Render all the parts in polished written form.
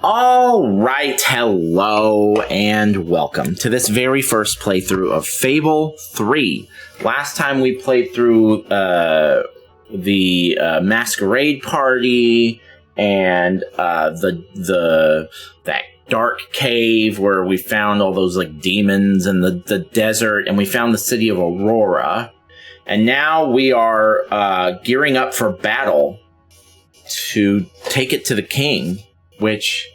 Alright, hello and welcome to this very first playthrough of Fable 3. Last time we played through the masquerade party and that dark cave where we found all those like demons and the desert, and we found the city of Aurora. And now we are gearing up for battle to take it to the king, which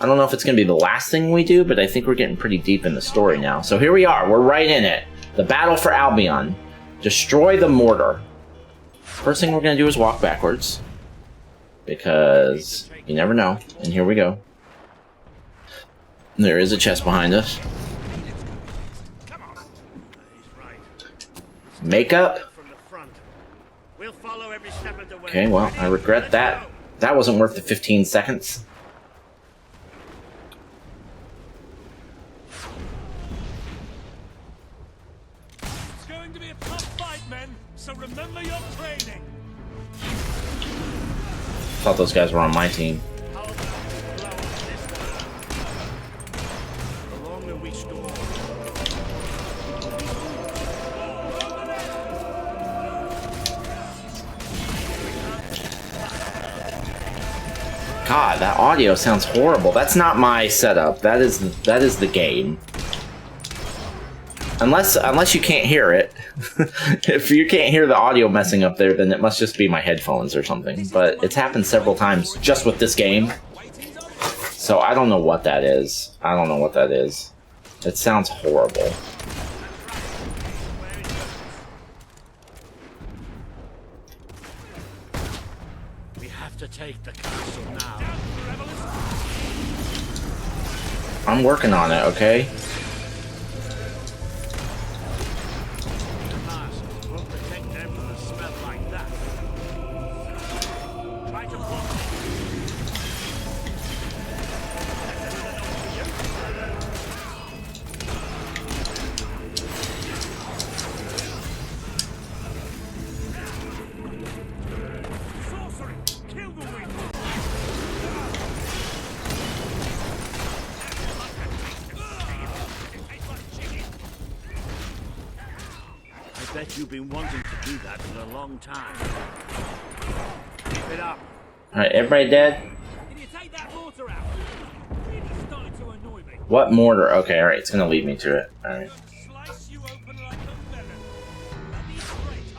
I don't know if it's going to be the last thing we do, but I think we're getting pretty deep in the story now. So here we are. We're right in it. The battle for Albion. Destroy the mortar. First thing we're going to do is walk backwards, because you never know. And here we go. There is a chest behind us. Makeup. Okay, well, I regret that. That wasn't worth the 15 seconds. It's going to be a tough fight, men, so remember your training. Thought those guys were on my team. God, that audio sounds horrible. That's not my setup. That is the game. Unless you can't hear it. If you can't hear the audio messing up there, then it must just be my headphones or something. But it's happened several times just with this game. So I don't know what that is. I don't know what that is. It sounds horrible. We have to take the castle now. I'm working on it, okay? I bet you've been wanting to do that for a long time. Keep it up. Alright, everybody dead? Can you take that mortar out? It's starting to annoy me. What mortar? Okay, alright, it's gonna lead me to it. Alright. Slice you open like a melon. Bloody traitor.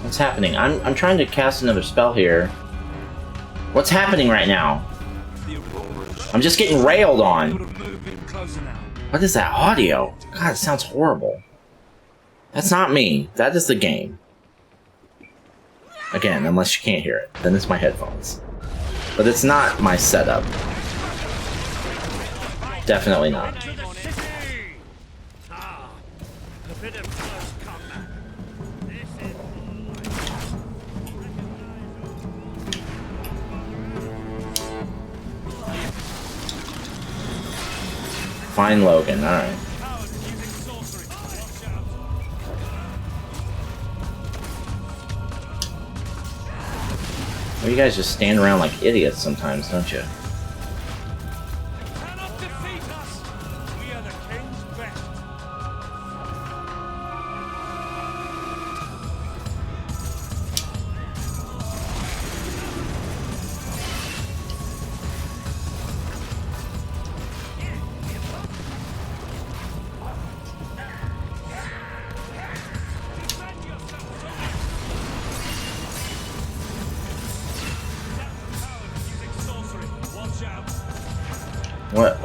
What's happening? I'm trying to cast another spell here. What's happening right now? I'm just getting railed on. What is that audio? God, it sounds horrible. That's not me. That is the game. Again, unless you can't hear it, then it's my headphones. But it's not my setup. Definitely not. Find Logan, alright. Well, you guys just stand around like idiots sometimes, don't you?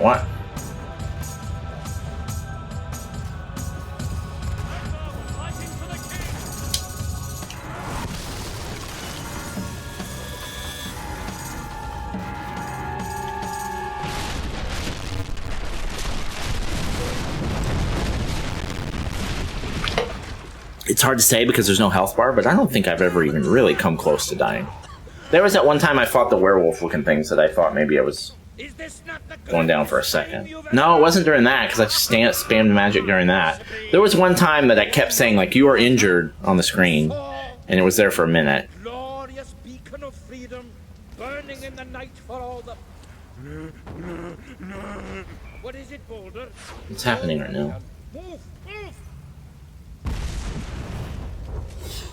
What? It's hard to say because there's no health bar, but I don't think I've ever even really come close to dying. There was that one time I fought the werewolf-looking things that I thought maybe I was going down for a second. No, it wasn't during that, because I just spammed magic during that. There was one time that I kept saying, like, you are injured on the screen, and it was there for a minute. Glorious beacon of freedom, burning in the night for all the... What is it, Boulder? What's happening right now? Move, move!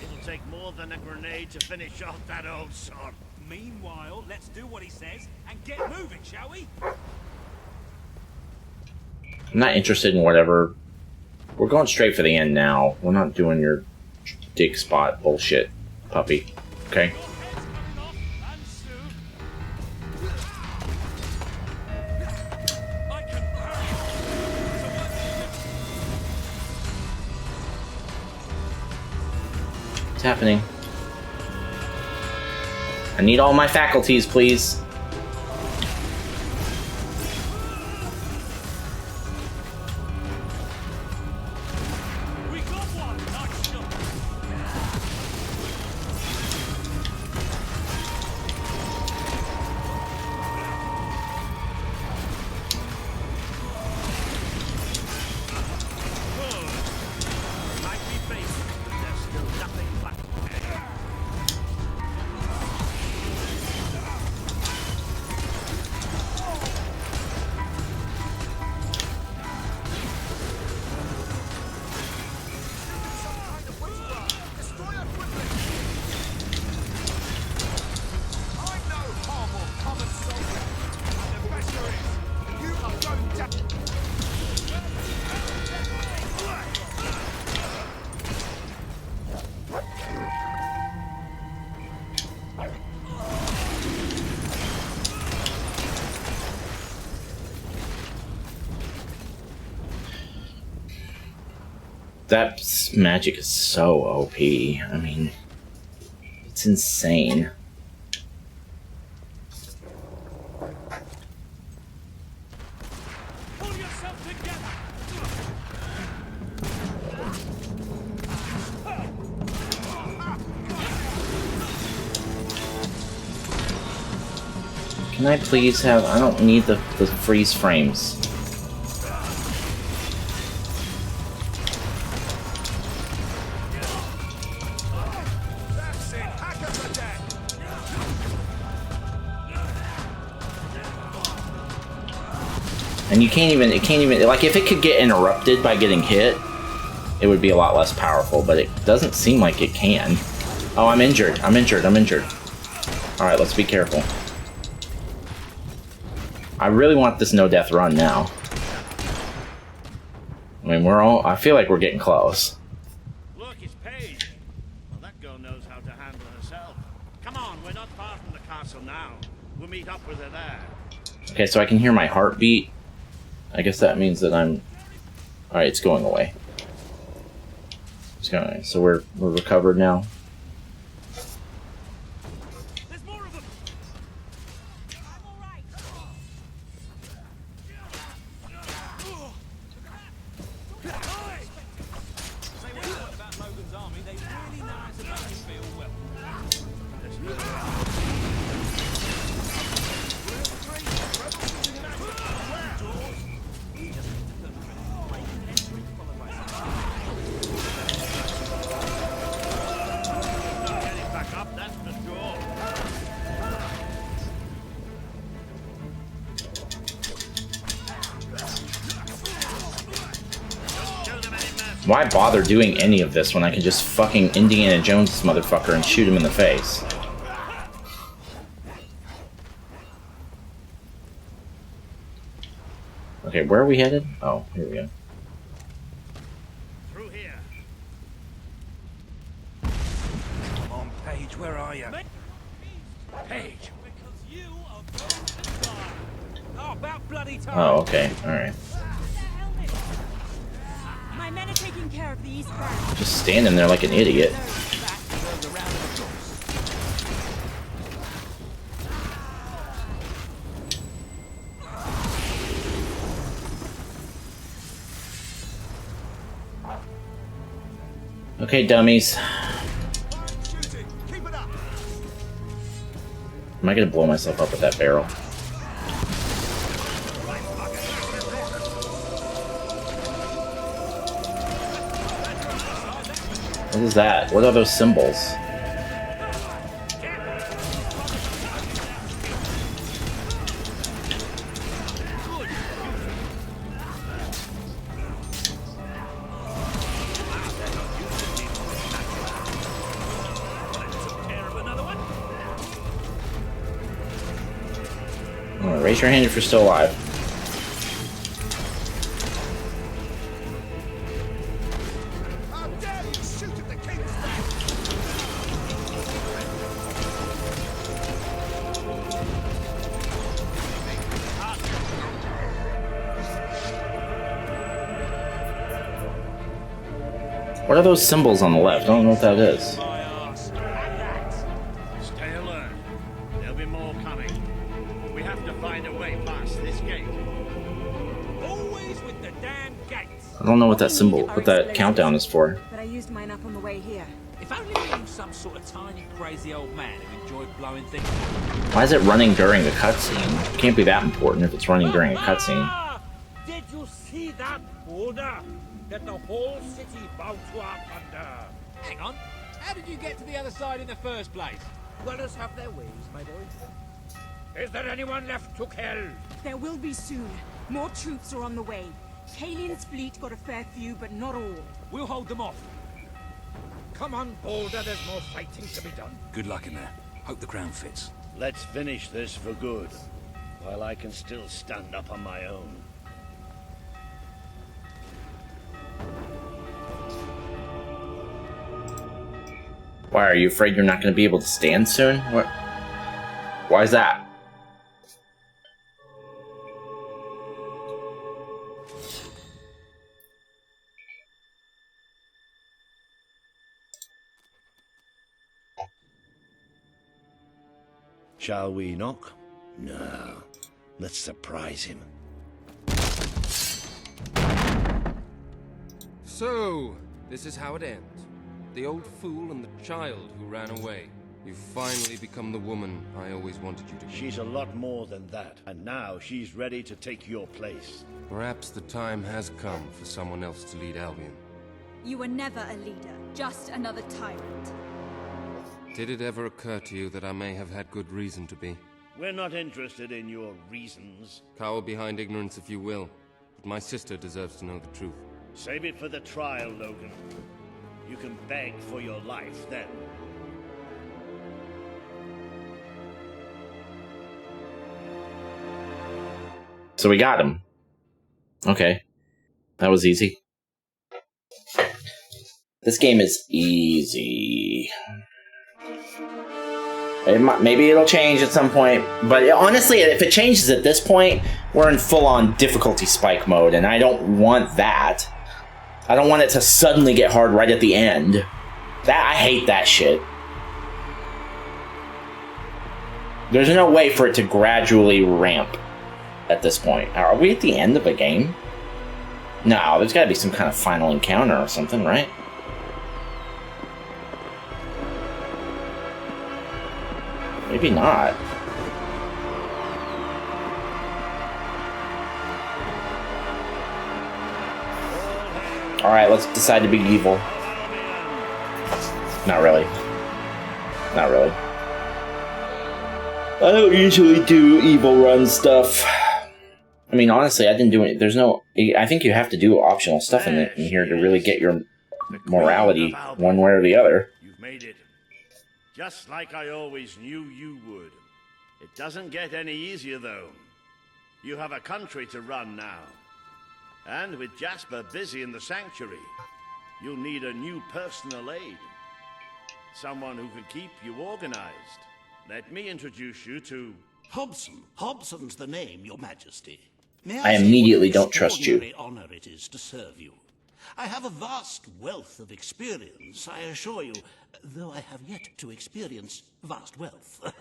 It'll take more than a grenade to finish off that old sod. Meanwhile, let's do what he says and get moving, shall we? I'm not interested in whatever. We're going straight for the end now. We're not doing your dig spot bullshit, puppy. Okay? What's happening? I need all my faculties, please. We got one. Nice shot. Might be basic, but there's still nothing but... That magic is so OP. I mean, it's insane. Pull yourself together. Can I please have... I don't need the freeze frames. And you can't even, it can't even, like, if it could get interrupted by getting hit, it would be a lot less powerful, but it doesn't seem like it can. Oh, I'm injured. I'm injured. I'm injured. Alright, let's be careful. I really want this no-death run now. I mean, I feel like we're getting close. Look, it's Paige. Well, that girl knows how to handle herself. Come on, we're not far from the castle now. We'll meet up with her there. Okay, so I can hear my heartbeat. I guess that means that I'm... Alright, it's going away. It's going away. So we're recovered now. There's more of them. I'm all right. Say what you want about Logan's army, they really know how to make you feel well. Getting back up, that's for sure. Show them any mercy. Why bother doing any of this when I can just fucking Indiana Jones this motherfucker and shoot him in the face? Okay, where are we headed? Oh, here we go. Through here. Come on, Paige, where are you? Paige! Because you are going to die. Oh, about bloody time. Oh, okay, alright. My men are taking care of the east bank. Just standing there like an idiot. Okay, dummies. Am I gonna blow myself up with that barrel? What is that? What are those symbols? Raise your hand if you're still alive. What are those symbols on the left? I don't know what that is. Stay alert. There'll be more coming. We have to find a way past this gate. Always with the damn gates. I don't know what that symbol, what that countdown is for. But I used mine up on the way here. If only you were some sort of tiny, crazy old man who enjoyed blowing things. Why is it running during a cutscene? It can't be that important if it's running during a cutscene. Did you see that boulder that the whole city bowed to our thunder? Hang on. How did you get to the other side in the first place? Dwellers have their ways, my boy. Is there anyone left to kill? There will be soon. More troops are on the way. Kalian's fleet got a fair few, but not all. We'll hold them off. Come on, Boulder, there's more fighting to be done. Good luck in there. Hope the crown fits. Let's finish this for good, while I can still stand up on my own. Why, are you afraid you're not going to be able to stand soon? What? Why is that? Shall we knock? No. Let's surprise him. So, this is how it ends. The old fool and the child who ran away. You've finally become the woman I always wanted you to be. She's a lot more than that, and now she's ready to take your place. Perhaps the time has come for someone else to lead Albion. You were never a leader, just another tyrant. Did it ever occur to you that I may have had good reason to be? We're not interested in your reasons. Cower behind ignorance if you will, but my sister deserves to know the truth. Save it for the trial, Logan. You can beg for your life then. So we got him. Okay. That was easy. This game is easy. Maybe it'll change at some point, but honestly, if it changes at this point, we're in full-on difficulty spike mode, and I don't want that. I don't want it to suddenly get hard right at the end. I hate that shit. There's no way for it to gradually ramp at this point. Are we at the end of a game? No, there's got to be some kind of final encounter or something, right? Maybe not. Alright, let's decide to be evil. Not really. Not really. I don't usually do evil run stuff. I mean, honestly, I didn't do it. There's no... I think you have to do optional stuff in here to really get your morality one way or the other. You've made it. Just like I always knew you would. It doesn't get any easier, though. You have a country to run now. And with Jasper busy in the sanctuary, you'll need a new personal aide. Someone who can keep you organized. Let me introduce you to... Hobson. Hobson's the name, Your Majesty. May I say immediately what an don't trust you. extraordinary honor it is to serve you. I have a vast wealth of experience, I assure you, though I have yet to experience vast wealth.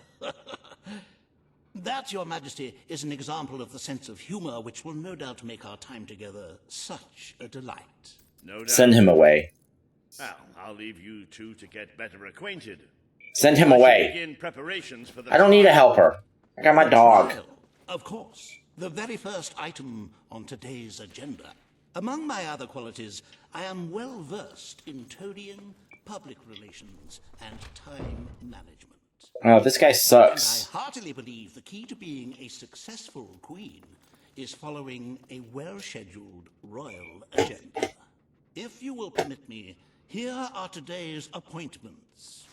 That, Your Majesty, is an example of the sense of humor which will no doubt make our time together such a delight. No doubt. Send him away. Well, I'll leave you two to get better acquainted. Send him I should away. begin preparations for the I don't need a trial. helper. I got my dog. Trial, of course. The very first item on today's agenda. Among my other qualities, I am well versed in toadying, public relations, and time management. Oh, this guy And sucks. I heartily believe the key to being a successful queen is following a well-scheduled royal agenda. If you will permit me, here are today's appointments.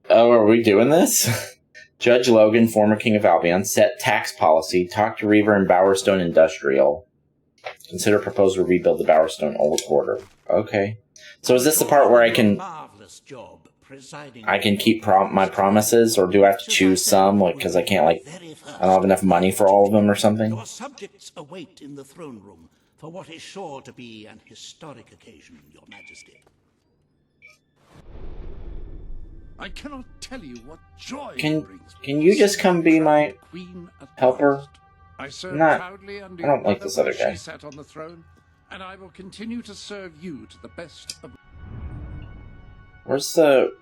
Oh, are we doing this? Judge Logan, former King of Albion, set tax policy, talk to Reaver and Bowerstone Industrial. Consider proposal to rebuild the Bowerstone Old Quarter. Okay. So is this the part where I can keep my promises, or do I have to choose some, like, because I can't, like, I don't have enough money for all of them or something? Your subjects await in the throne room for what is sure to be an historic occasion, Your Majesty. I cannot tell you what joy it Can brings me you to just see come the be my Queen at helper? last. I served Not- proudly under I don't your like mother this other when guy. She sat on the throne, and I will continue to serve you to the best of. Where's the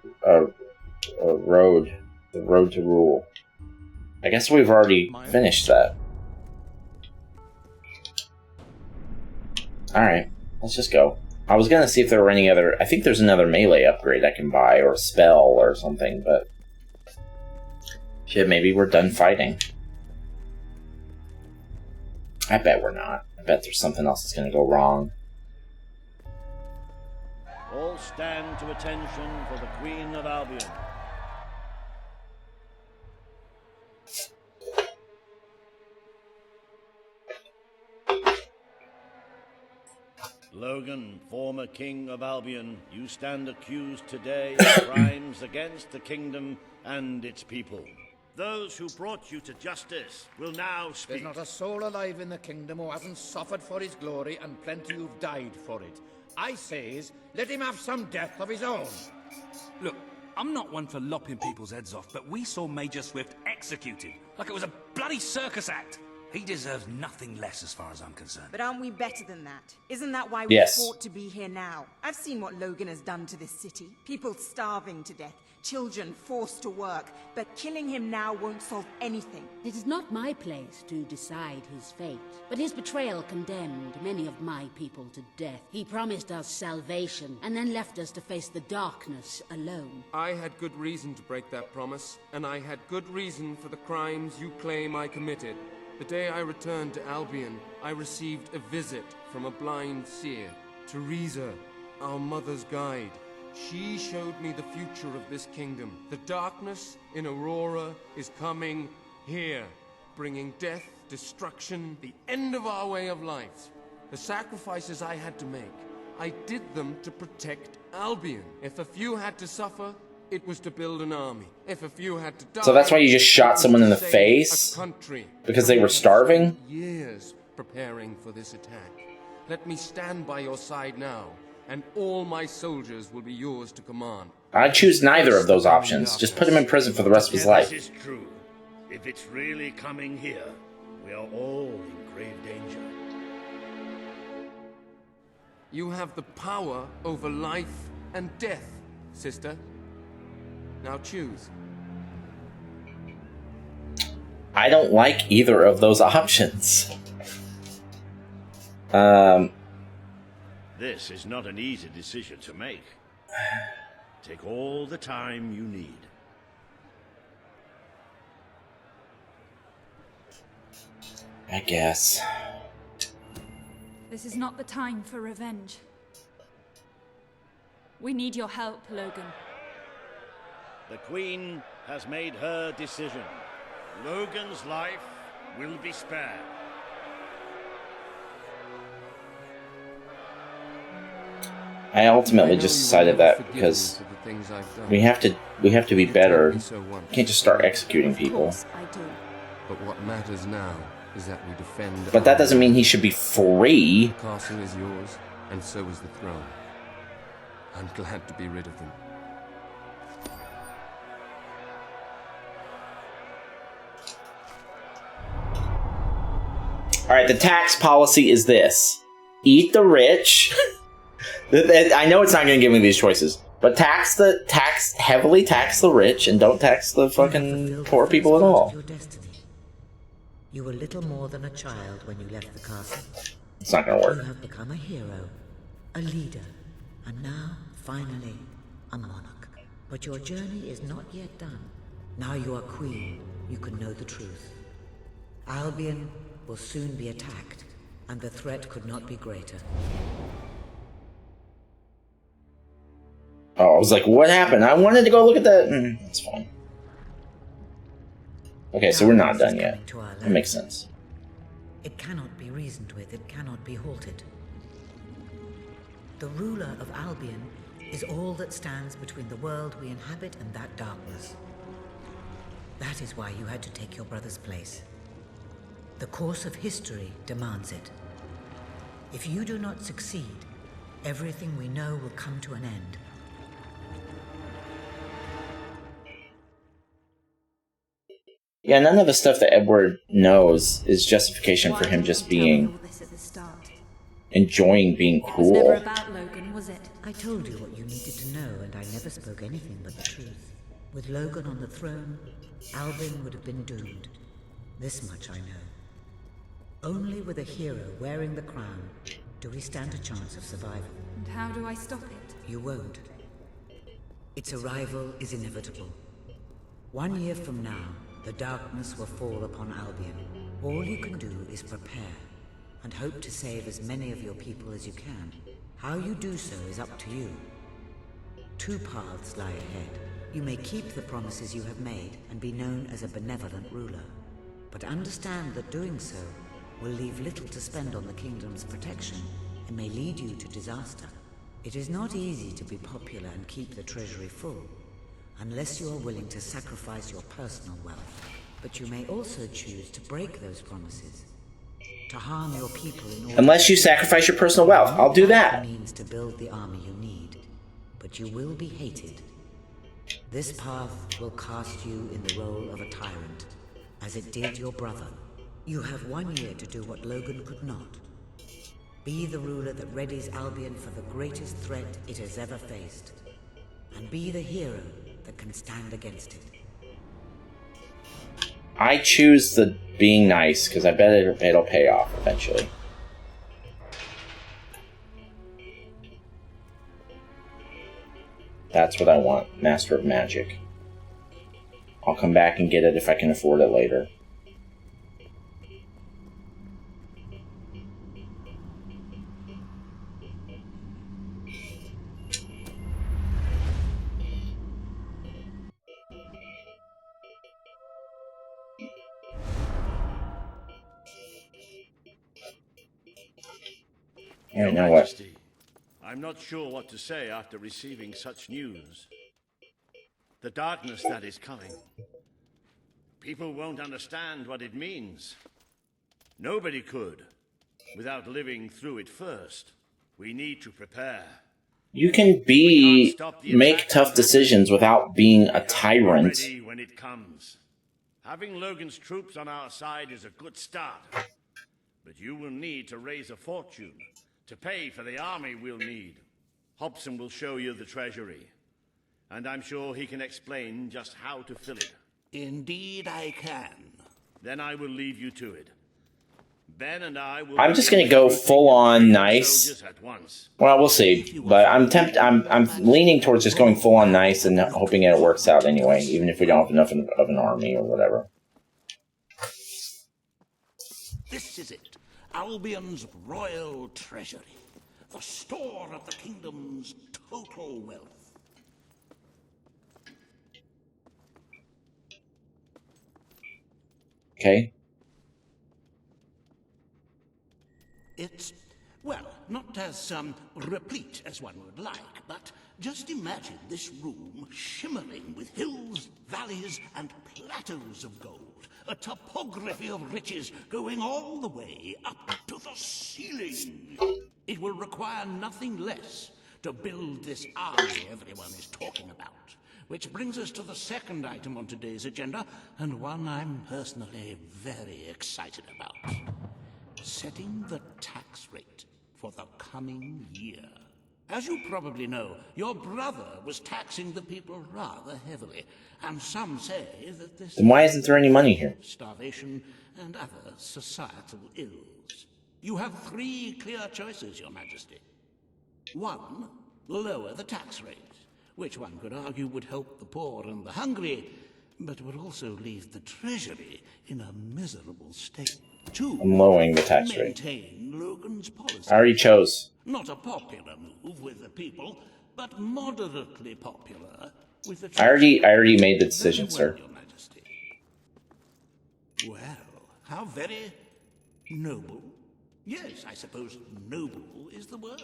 road? The road to rule. I guess we've already finished that. Alright, let's just go. I was gonna see if there were any other... I think there's another melee upgrade I can buy, or a spell or something, but... Shit, maybe we're done fighting. I bet we're not. I bet there's something else that's gonna go wrong. All stand to attention for the Queen of Albion. Logan, former King of Albion, you stand accused today of crimes against the kingdom and its people. Those who brought you to justice will now speak. There's not a soul alive in the kingdom who hasn't suffered for his glory, and plenty who've died for it. I says, let him have some death of his own. Look, I'm not one for lopping people's heads off, but we saw Major Swift executed like it was a bloody circus act. He deserves nothing less as far as I'm concerned. But aren't we better than that? Isn't that why we Yes. fought to be here now? I've seen what Logan has done to this city. People starving to death, children forced to work. But killing him now won't solve anything. It is not my place to decide his fate, but his betrayal condemned many of my people to death. He promised us salvation, and then left us to face the darkness alone. I had good reason to break that promise, and I had good reason for the crimes you claim I committed. The day I returned to Albion, I received a visit from a blind seer, Teresa, our mother's guide. She showed me the future of this kingdom. The darkness in Aurora is coming here, bringing death, destruction, the end of our way of life. The sacrifices I had to make, I did them to protect Albion. If a few had to suffer, it was to build an army. If a few had to die, So that's why you just shot it was someone in to the save face? a country. Because they were I have starving? spent years preparing for this attack. Let me stand by your side now, and all my soldiers will be yours to command. I choose neither of those options. Just put him in prison for the rest of his Yeah, life. this is true. If it's really coming here, we are all in grave danger. You have the power over life and death, sister. Now choose. I don't like either of those options. This is not an easy decision to make. Take all the time you need. I guess. This is not the time for revenge. We need your help, Logan. The Queen has made her decision. Logan's life will be spared. I ultimately just decided that because we have to be better. We can't just start executing Of people. course I do. But what matters now is that we defend. But that doesn't mean he should be free. The castle is yours, and so is the throne. I'm glad to be rid of them. Alright, the tax policy is this. Eat the rich, I know it's not going to give me these choices, but heavily tax the rich and don't tax the fucking poor people at all. Your destiny. You were little more than a child when you left the castle. It's not going to work. You have become a hero, a leader, and now, finally, a monarch. But your journey is not yet done. Now you are queen, you can know the truth. Albion will soon be attacked, and the threat could not be greater. Oh, I was like, what happened? I wanted to go look at that. It's fine. Okay, so we're not done yet. That makes sense. It cannot be reasoned with, it cannot be halted. The ruler of Albion is all that stands between the world we inhabit and that darkness. That is why you had to take your brother's place. The course of history demands it. If you do not succeed, everything we know will come to an end. Yeah, none of the stuff that Edward knows is justification for him just being... enjoying being cruel. It was never about Logan, was it? I told you what you needed to know, and I never spoke anything but the truth. With Logan on the throne, Albion would have been doomed. This much I know. Only with a hero wearing the crown do we stand a chance of survival. And how do I stop it? You won't. Its arrival is inevitable. 1 year from now, the darkness will fall upon Albion. All you can do is prepare, and hope to save as many of your people as you can. How you do so is up to you. 2 paths lie ahead. You may keep the promises you have made and be known as a benevolent ruler. But understand that doing so will leave little to spend on the kingdom's protection and may lead you to disaster. It is not easy to be popular and keep the treasury full, unless you are willing to sacrifice your personal wealth. But you may also choose to break those promises, to harm your people in order... Unless you sacrifice your personal wealth, I'll do that. ...means to build the army you need, but you will be hated. This path will cast you in the role of a tyrant, as it did your brother. You have 1 year to do what Logan could not. Be the ruler that readies Albion for the greatest threat it has ever faced, and be the hero that can stand against it. I choose the being nice, because I bet it'll pay off eventually. That's what I want, Master of Magic. I'll come back and get it if I can afford it later. Your Majesty, I'm not sure what to say after receiving such news. The darkness that is coming. People won't understand what it means. Nobody could, without living through it first. We need to prepare. You can make tough decisions without being a tyrant. Ready when it comes. Having Logan's troops on our side is a good start. But you will need to raise a fortune to pay for the army we'll need. Hobson will show you the treasury, and I'm sure he can explain just how to fill it. Indeed I can. Then I will leave you to it. Ben and I will... I'm just gonna go full on nice. Well, we'll see. But I'm leaning towards just going full on nice and hoping that it works out anyway, even if we don't have enough of an army or whatever. This is it. Albion's royal treasury. The store of the kingdom's total wealth. Okay. It's, well, not as replete as one would like, but just imagine this room shimmering with hills, valleys, and plateaus of gold. A topography of riches going all the way up to the ceiling. It will require nothing less to build this army everyone is talking about. Which brings us to the second item on today's agenda, and one I'm personally very excited about. Setting the tax rate for the coming year. As you probably know, your brother was taxing the people rather heavily, and some say that this... Then why isn't there any money here? ...starvation and other societal ills. You have 3 clear choices, Your Majesty. 1, lower the tax rate, which one could argue would help the poor and the hungry, but would also leave the treasury in a miserable state. 2, I'm lowering the tax rate. maintain Logan's policy. I already chose. Not a popular move with the people, but moderately popular with the I already made the decision, Very well, sir. Your Majesty. Well, how very noble. Yes, I suppose noble is the word.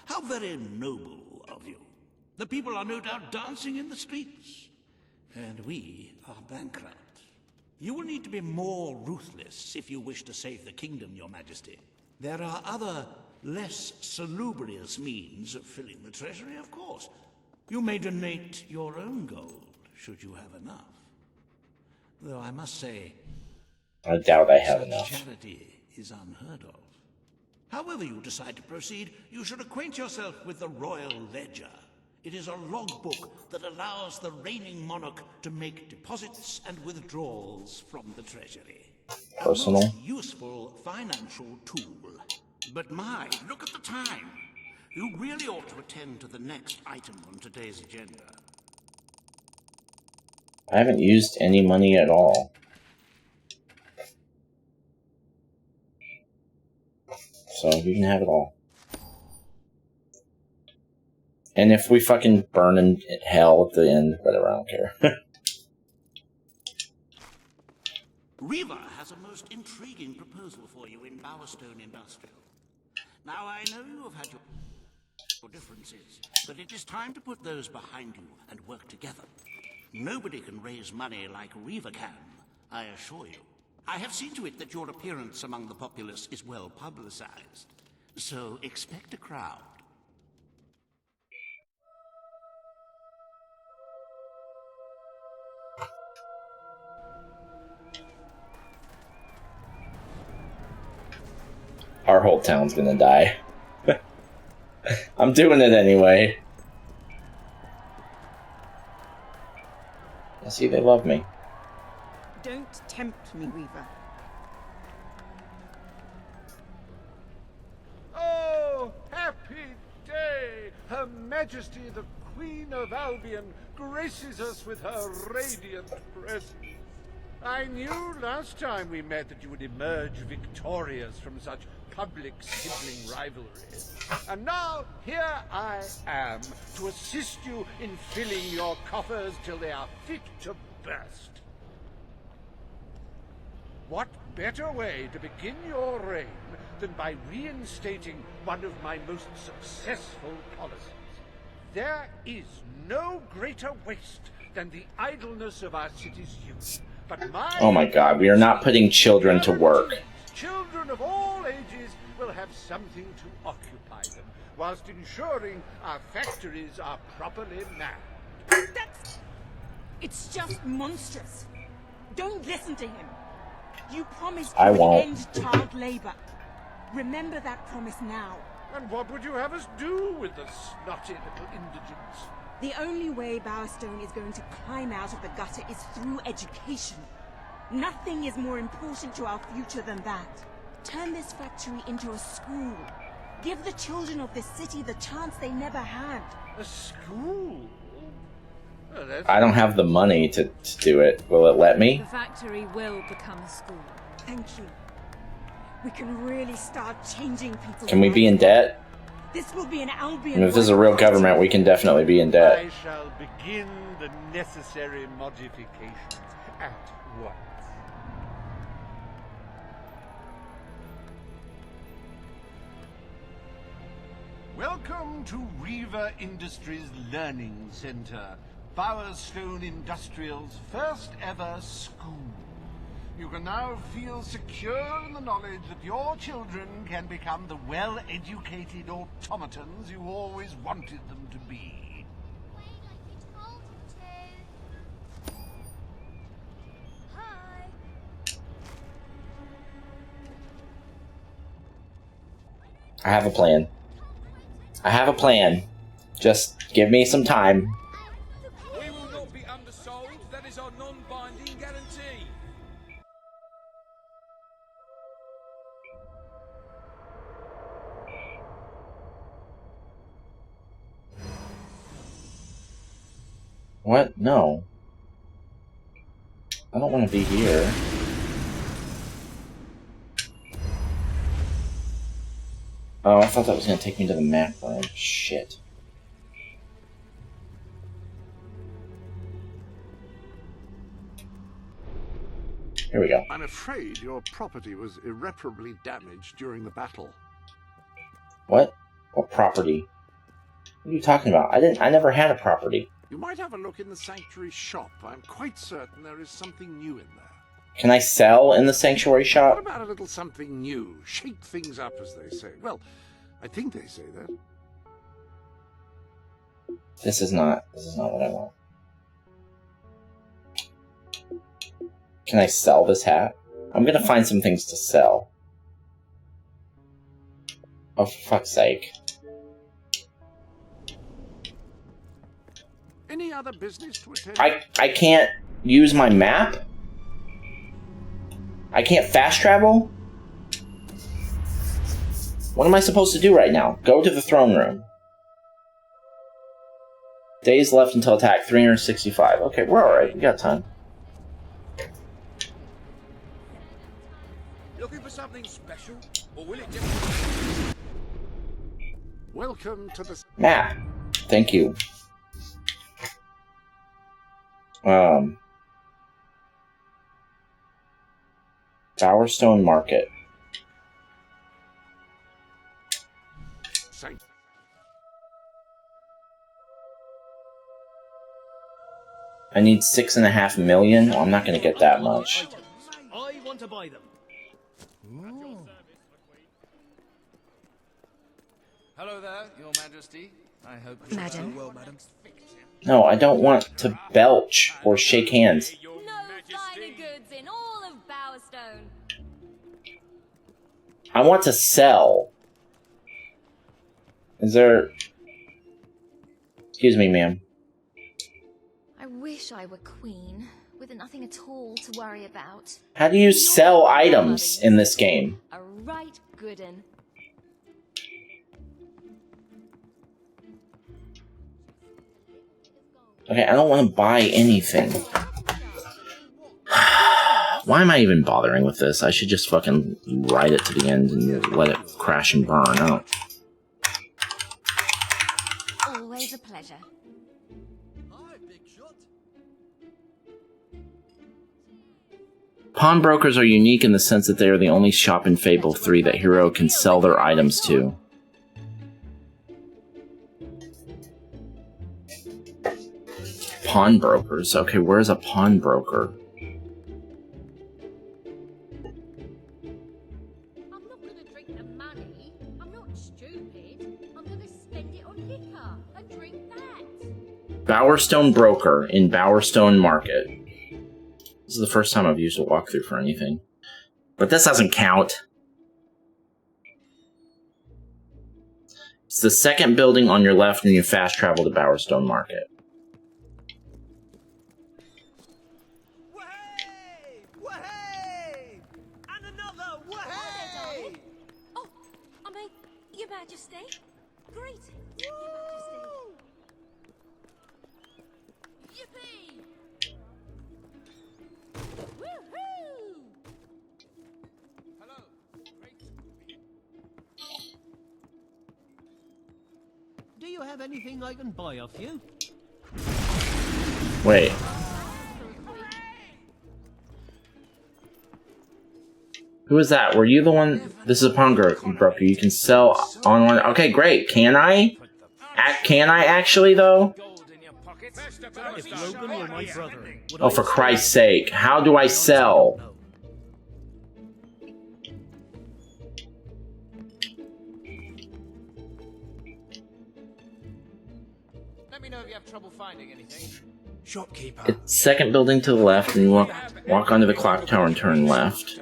How very noble of you. The people are no doubt dancing in the streets, and we are bankrupt. You will need to be more ruthless if you wish to save the kingdom, Your Majesty. There are other, less salubrious means of filling the treasury, of course. You may donate your own gold, should you have enough. Though I must say, I doubt I have such enough. charity is unheard of. However you decide to proceed, you should acquaint yourself with the Royal Ledger. It is a logbook that allows the reigning monarch to make deposits and withdrawals from the treasury. Personal. A most useful financial tool. But my, look at the time. You really ought to attend to the next item on today's agenda. I haven't used any money at all. So you can have it all. And if we fucking burn in hell at the end, whatever, I don't care. Riva has a most intriguing proposal for you in Bowerstone Industrial. Now, I know you have had your differences, but it is time to put those behind you and work together. Nobody can raise money like Riva can, I assure you. I have seen to it that your appearance among the populace is well publicized, so expect a crowd. Our whole town's gonna die. I'm doing it anyway. I see they love me. Don't tempt me, Weaver. Oh, happy day! Her Majesty the Queen of Albion graces us with her radiant presence. I knew last time we met that you would emerge victorious from such public sibling rivalry. And now, here I am, to assist you in filling your coffers till they are fit to burst. What better way to begin your reign than by reinstating one of my most successful policies? There is no greater waste than the idleness of our city's youth. But Oh my god, we are not putting children to work. Children of all ages will have something to occupy them, whilst ensuring our factories are properly manned. It's just monstrous. Don't listen to him. You promised I you would won't. end child labor. Remember that promise now. And what would you have us do with the snotty little indigents? The only way Bowerstone is going to climb out of the gutter is through education. Nothing is more important to our future than that. Turn this factory into a school. Give the children of this city the chance they never had. A school? Oh, that's... I don't have the money to do it. Will it let me? The factory will become a school. Thank you. We can really start changing people's Can we be in lives. debt? This will be an Albion. And if this is a real government, we can definitely be in debt. I shall begin the necessary modifications at once. Welcome to Riva Industries Learning Center, Bowerstone Industrial's first ever school. You can now feel secure in the knowledge that your children can become the well-educated automatons you always wanted them to be. Hi. I have a plan. I have a plan. Just give me some time. We will not be undersold. That is our non-binding guarantee. What? No. I don't want to be here. Oh, I thought that was going to take me to the map room. Shit. Here we go. I'm afraid your property was irreparably damaged during the battle. What? What property? What are you talking about? I never had a property. You might have a look in the sanctuary shop. I'm quite certain there is something new in there. Can I sell in the sanctuary shop? What about a little something new? Shake things up, as they say. Well, I think they say that. This is not what I want. Can I sell this hat? I'm gonna find some things to sell. Oh, for fuck's sake. Any other business to attend? I can't use my map? I can't fast travel? What am I supposed to do right now? Go to the throne room. Days left until attack, 365. Okay, we're alright. We got time. Looking for something special? Or will it just... Welcome to the... Map. Thank you. Bowerstone Market. I need 6.5 million. I'm not going to get that much. I want to buy them. Hello there, Your Majesty. I hope Madam. well, madam. No, I don't want to belch or shake hands. No finer goods in all of Bowerstone. I want to sell. Is there... Excuse me, ma'am. I wish I were queen, with nothing at all to worry about. How do you sell items in this game? A right good un. Okay, I don't want to buy anything. Why am I even bothering with this? I should just fucking ride it to the end and let it crash and burn out. Always a pleasure. Pawnbrokers are unique in the sense that they are the only shop in Fable 3 that Hero can sell their items to. Pawnbrokers? Okay, where's a pawnbroker? I'm not gonna drink the money. I'm not stupid. I'm gonna spend it on liquor and drink that. Bowerstone Broker in Bowerstone Market. This is the first time I've used a walkthrough for anything. But this doesn't count. It's the second building on your left when you fast travel to Bowerstone Market. Your Majesty. Greetings, Your Majesty. Yippee! Woohoo! Hello. Do you have anything I can buy off you? Wait. Who is that? Were you the one? This is a pawnbroker. You can sell online. Okay, great. Can I? Can I actually, though? If Logan were my brother, Oh, for Christ's sake. How do I sell? Let me know if you have trouble finding anything. Shopkeeper. It's second building to the left, and you walk onto the clock tower and turn left.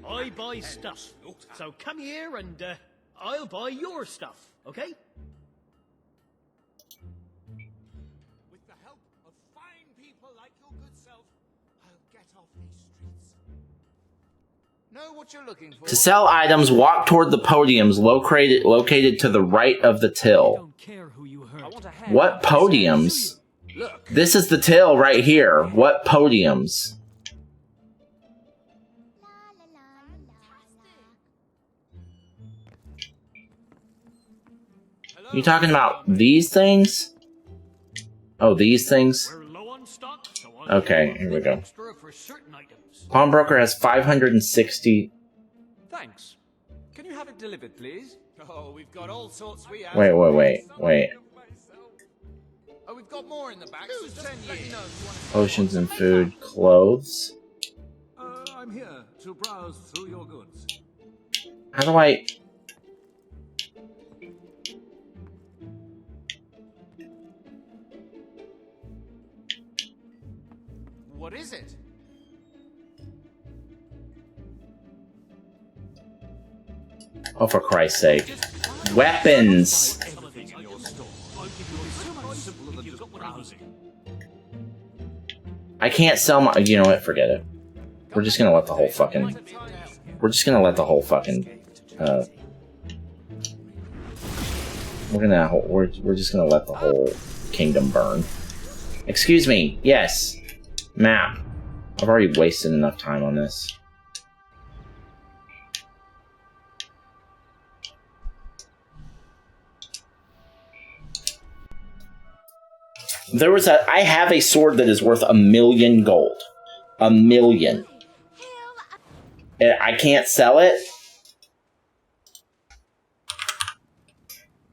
I buy stuff. So come here and I'll buy your stuff, okay? Know what you're looking for? To sell items, walk toward the podiums located to the right of the till. What podiums? Look. This is the till right here. What podiums? You talking about these things? Oh, these things? Okay, here we go. Pawnbroker has 560. Thanks. Can you have it delivered, please? Oh, we've got all sorts we have. Wait. Oh, we've got more in the back. So just let me know if you want to. Potions and food, clothes. I'm here to browse through your goods. How do I... What is it? Oh, for Christ's sake. Weapons! I can't sell my... You know what? Forget it. We're just gonna let the whole fucking... We're just gonna let the whole fucking... We're just gonna let the whole kingdom burn. Excuse me. Yes. Map. I've already wasted enough time on this. I have a sword that is worth 1,000,000 gold. 1,000,000. I can't sell it?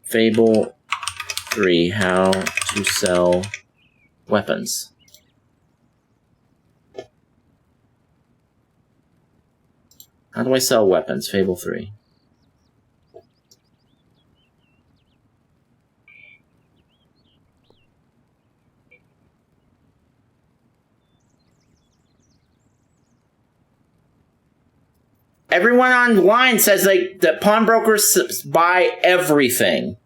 Fable 3, how to sell weapons. How do I sell weapons? Fable 3. Everyone online says that pawnbrokers buy everything.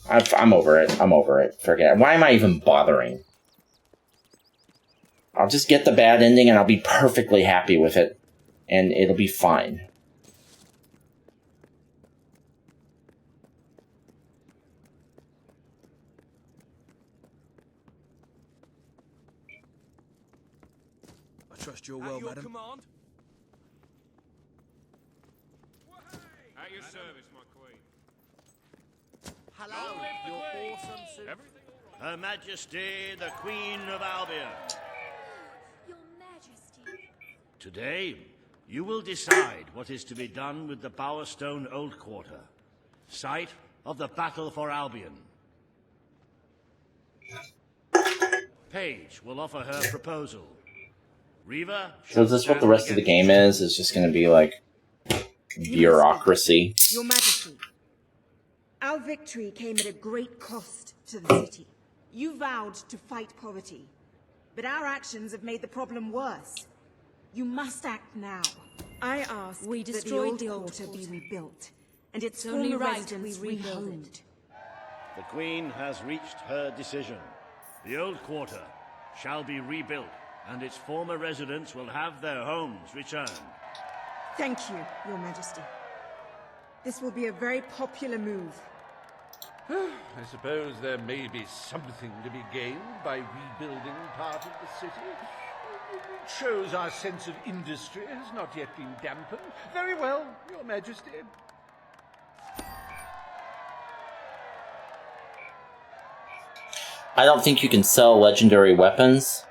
I'm over it. I'm over it. Forget it. Why am I even bothering? I'll just get the bad ending and I'll be perfectly happy with it. And it'll be fine. I trust your will, madam. Command? At your service, my queen. Hello, your awesome suit. Her Majesty, the Queen of Albion. Your Majesty. Today, you will decide what is to be done with the Bowerstone Old Quarter, site of the Battle for Albion. Paige will offer her proposal. Reva... So is this what the rest of the game is? It's just going to be like bureaucracy. Your Majesty, our victory came at a great cost to the city. You vowed to fight poverty, but our actions have made the problem worse. You must act now. I ask We that destroyed the old quarter be rebuilt, and its only former right residents we rebuild rehomed. it. The Queen has reached her decision. The Old Quarter shall be rebuilt, and its former residents will have their homes returned. Thank you, Your Majesty. This will be a very popular move. I suppose there may be something to be gained by rebuilding part of the city. It shows our sense of industry has not yet been dampened. Very well, Your Majesty. I don't think you can sell legendary weapons.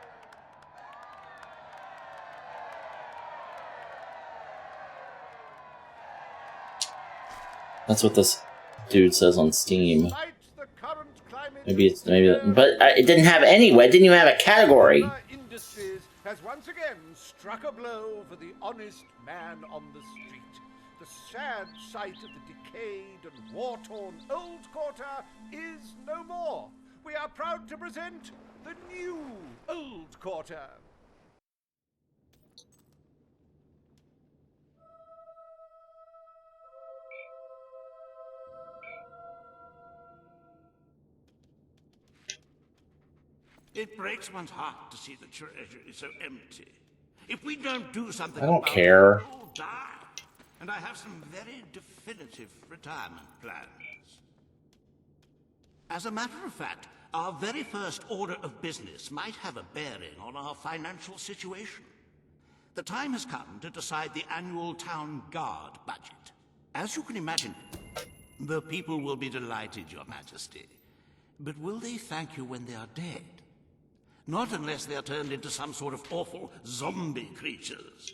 That's what this dude says on Steam. Maybe, but it didn't have any. It didn't even have a category. Industries has once again struck a blow for the honest man on the street. The sad sight of the decayed and war-torn Old Quarter is no more. We are proud to present the new Old Quarter. It breaks one's heart to see the treasury so empty. If we don't do something I don't about care. it, we'll all die. And I have some very definitive retirement plans. As a matter of fact, our very first order of business might have a bearing on our financial situation. The time has come to decide the annual town guard budget. As you can imagine, the people will be delighted, Your Majesty. But will they thank you when they are dead? Not unless they are turned into some sort of awful zombie creatures.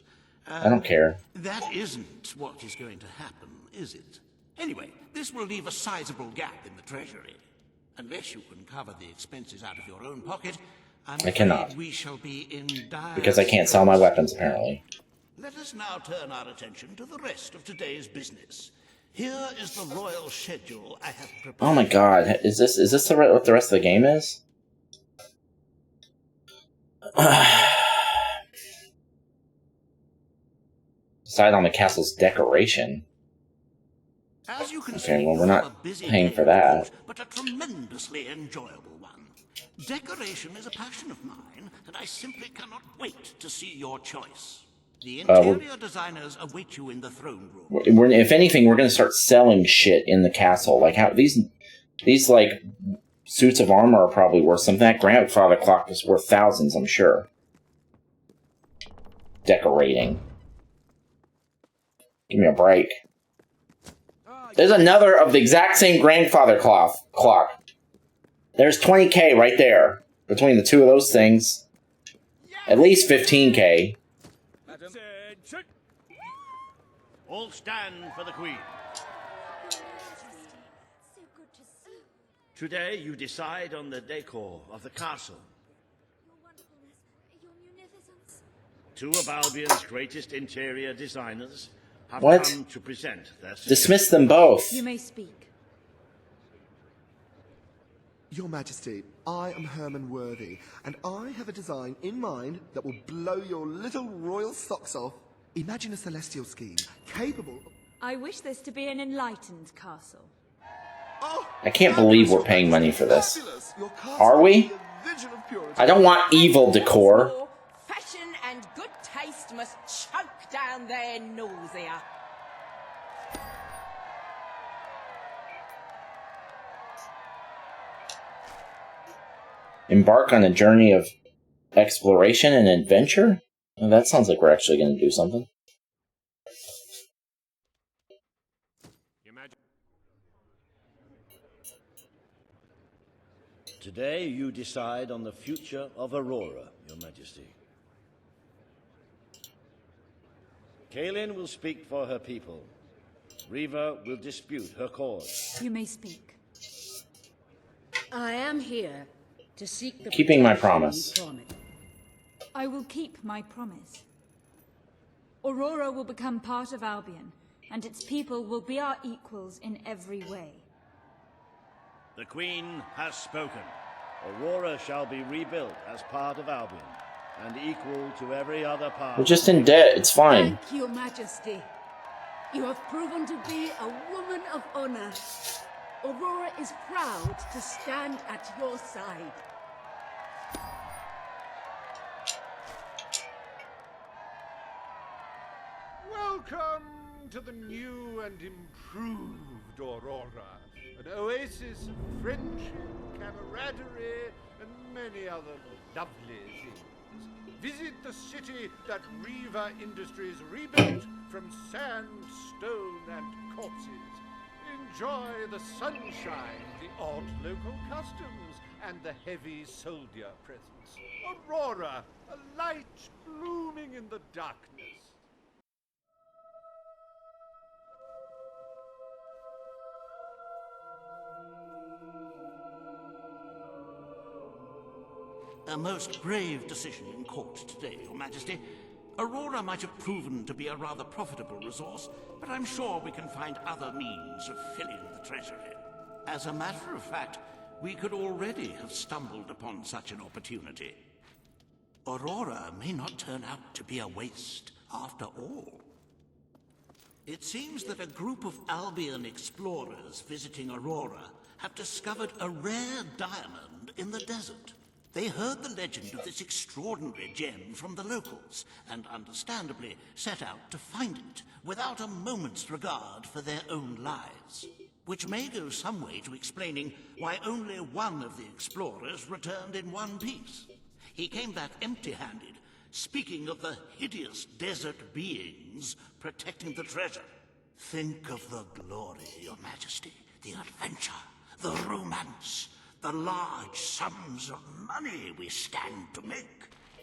I don't care. That isn't what is going to happen, is it? Anyway, this will leave a sizable gap in the treasury. Unless you can cover the expenses out of your own pocket, I cannot. We shall be in dire Because I can't sell my weapons, apparently. Let us now turn our attention to the rest of today's business. Here is the royal schedule I have prepared. Oh my god, is this what the rest of the game is? Decide on the castle's decoration. As you can Okay, see, well, we're you have not a busy paying day, for that. of course, but a tremendously enjoyable one. Decoration is a passion of mine, and I simply cannot wait to see your choice. The interior designers await you in the throne room. If anything, we're going to start selling shit in the castle. Like how these like suits of armor are probably worth something. That grandfather clock is worth thousands, I'm sure. Decorating. Give me a break. There's another of the exact same grandfather clock. There's 20k right there. Between the two of those things. At least 15k. All stand for the Queen. Today you decide on the decor of the castle. Two of Albion's greatest interior designers have come to present their suggestions. Dismiss them both. You may speak. Your Majesty, I am Herman Worthy, and I have a design in mind that will blow your little royal socks off. Imagine a celestial scheme, capable of... I wish this to be an enlightened castle. Oh, I can't believe we're paying money for this. Are we? I don't want evil decor. Fashion and good taste must choke down their nausea. Embark on a journey of exploration and adventure? Well, that sounds like we're actually going to do something. Today you decide on the future of Aurora, Your Majesty. Kaelin will speak for her people. Reva will dispute her cause. You may speak. I am here to seek the Keeping my protection promise. you promised. I will keep my promise. Aurora will become part of Albion, and its people will be our equals in every way. The Queen has spoken. Aurora shall be rebuilt as part of Albion, and equal to every other part. We're just in debt, it's fine. Thank you, Majesty. You have proven to be a woman of honor. Aurora is proud to stand at your side. Welcome to the new and improved Aurora. An oasis of friendship, camaraderie, and many other lovely things. Visit the city that Reva Industries rebuilt from sand, stone, and corpses. Enjoy the sunshine, the odd local customs, and the heavy soldier presence. Aurora, a light blooming in the darkness. A most grave decision in court today, Your Majesty. Aurora might have proven to be a rather profitable resource, but I'm sure we can find other means of filling the treasury. As a matter of fact, we could already have stumbled upon such an opportunity. Aurora may not turn out to be a waste after all. It seems that a group of Albion explorers visiting Aurora have discovered a rare diamond in the desert. They heard the legend of this extraordinary gem from the locals, and understandably set out to find it, without a moment's regard for their own lives. Which may go some way to explaining why only one of the explorers returned in one piece. He came back empty-handed, speaking of the hideous desert beings protecting the treasure. Think of the glory, Your Majesty, the adventure, the romance, the large sums of money we stand to make.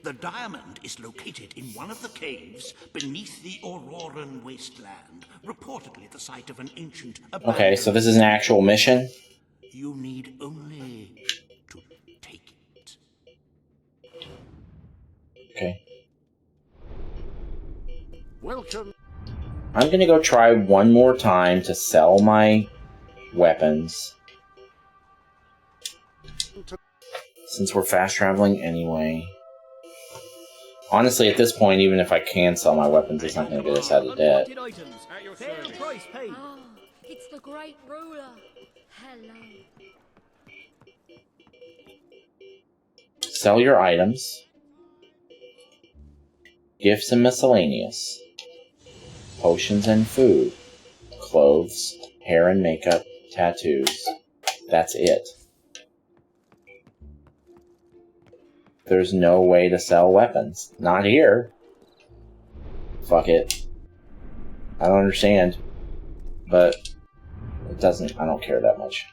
The diamond is located in one of the caves beneath the Auroran wasteland, reportedly the site of an ancient abandoned... Okay, so this is an actual mission? You need only to take it. Okay. Welcome. I'm gonna go try one more time to sell my weapons. Since we're fast traveling anyway. Honestly, at this point, even if I can sell my weapons, it's not going to get us out of debt. Ah, it's the great ruler. Hello. Sell your items. Gifts and miscellaneous. Potions and food. Clothes, hair and makeup, tattoos. That's it. There's no way to sell weapons. Not here. Fuck it. I don't understand. But it doesn't... I don't care that much.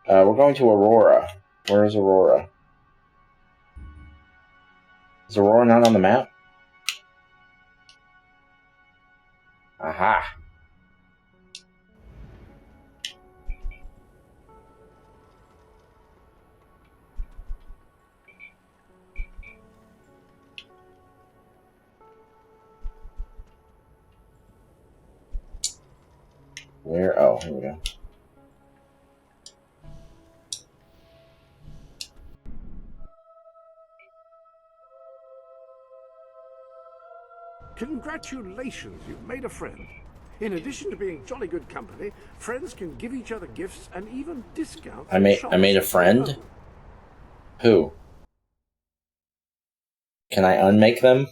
We're going to Aurora. Where is Aurora? Is Aurora not on the map? Aha! Where? Oh, here we go. Congratulations, you've made a friend. In addition to being jolly good company, friends can give each other gifts and even discounts. I made a friend? Who? Can I unmake them?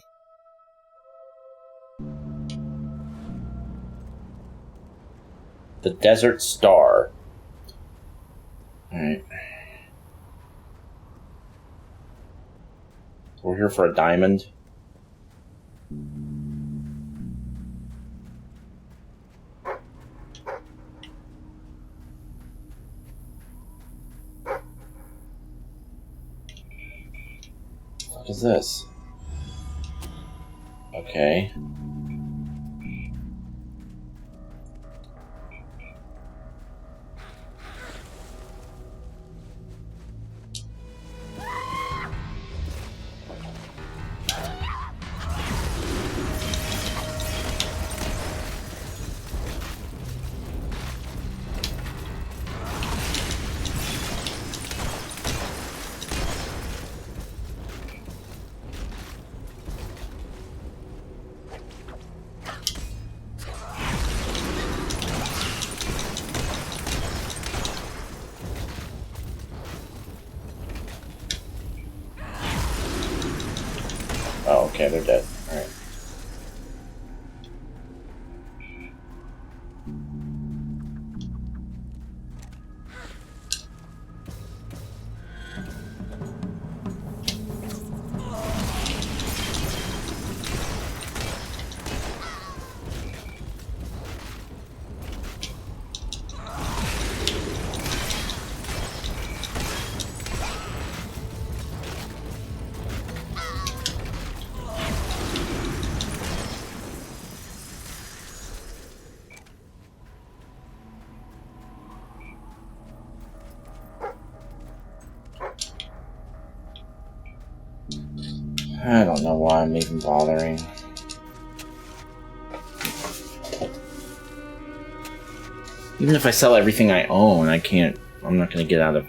The Desert Star. Alright. We're here for a diamond. What is this? Okay. Oh, okay, they're dead. Alright. I don't know why I'm even bothering. Even if I sell everything I own, I can't... I'm not going to get out of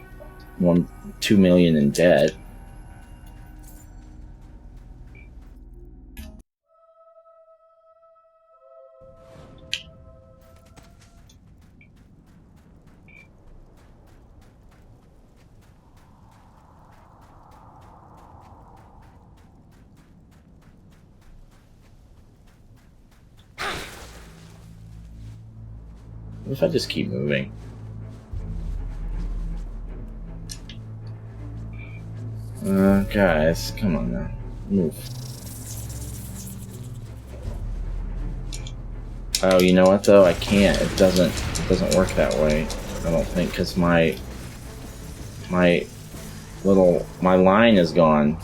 2 million in debt. What if I just keep moving? Guys, come on now. Move. Oh, you know what though? I can't. It doesn't work that way. I don't think, because my line is gone.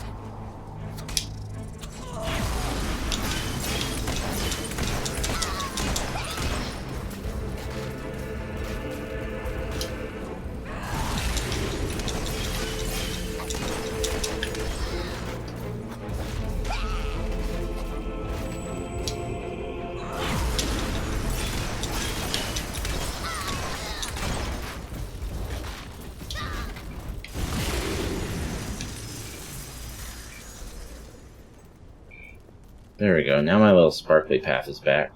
There we go. Now my little sparkly path is back.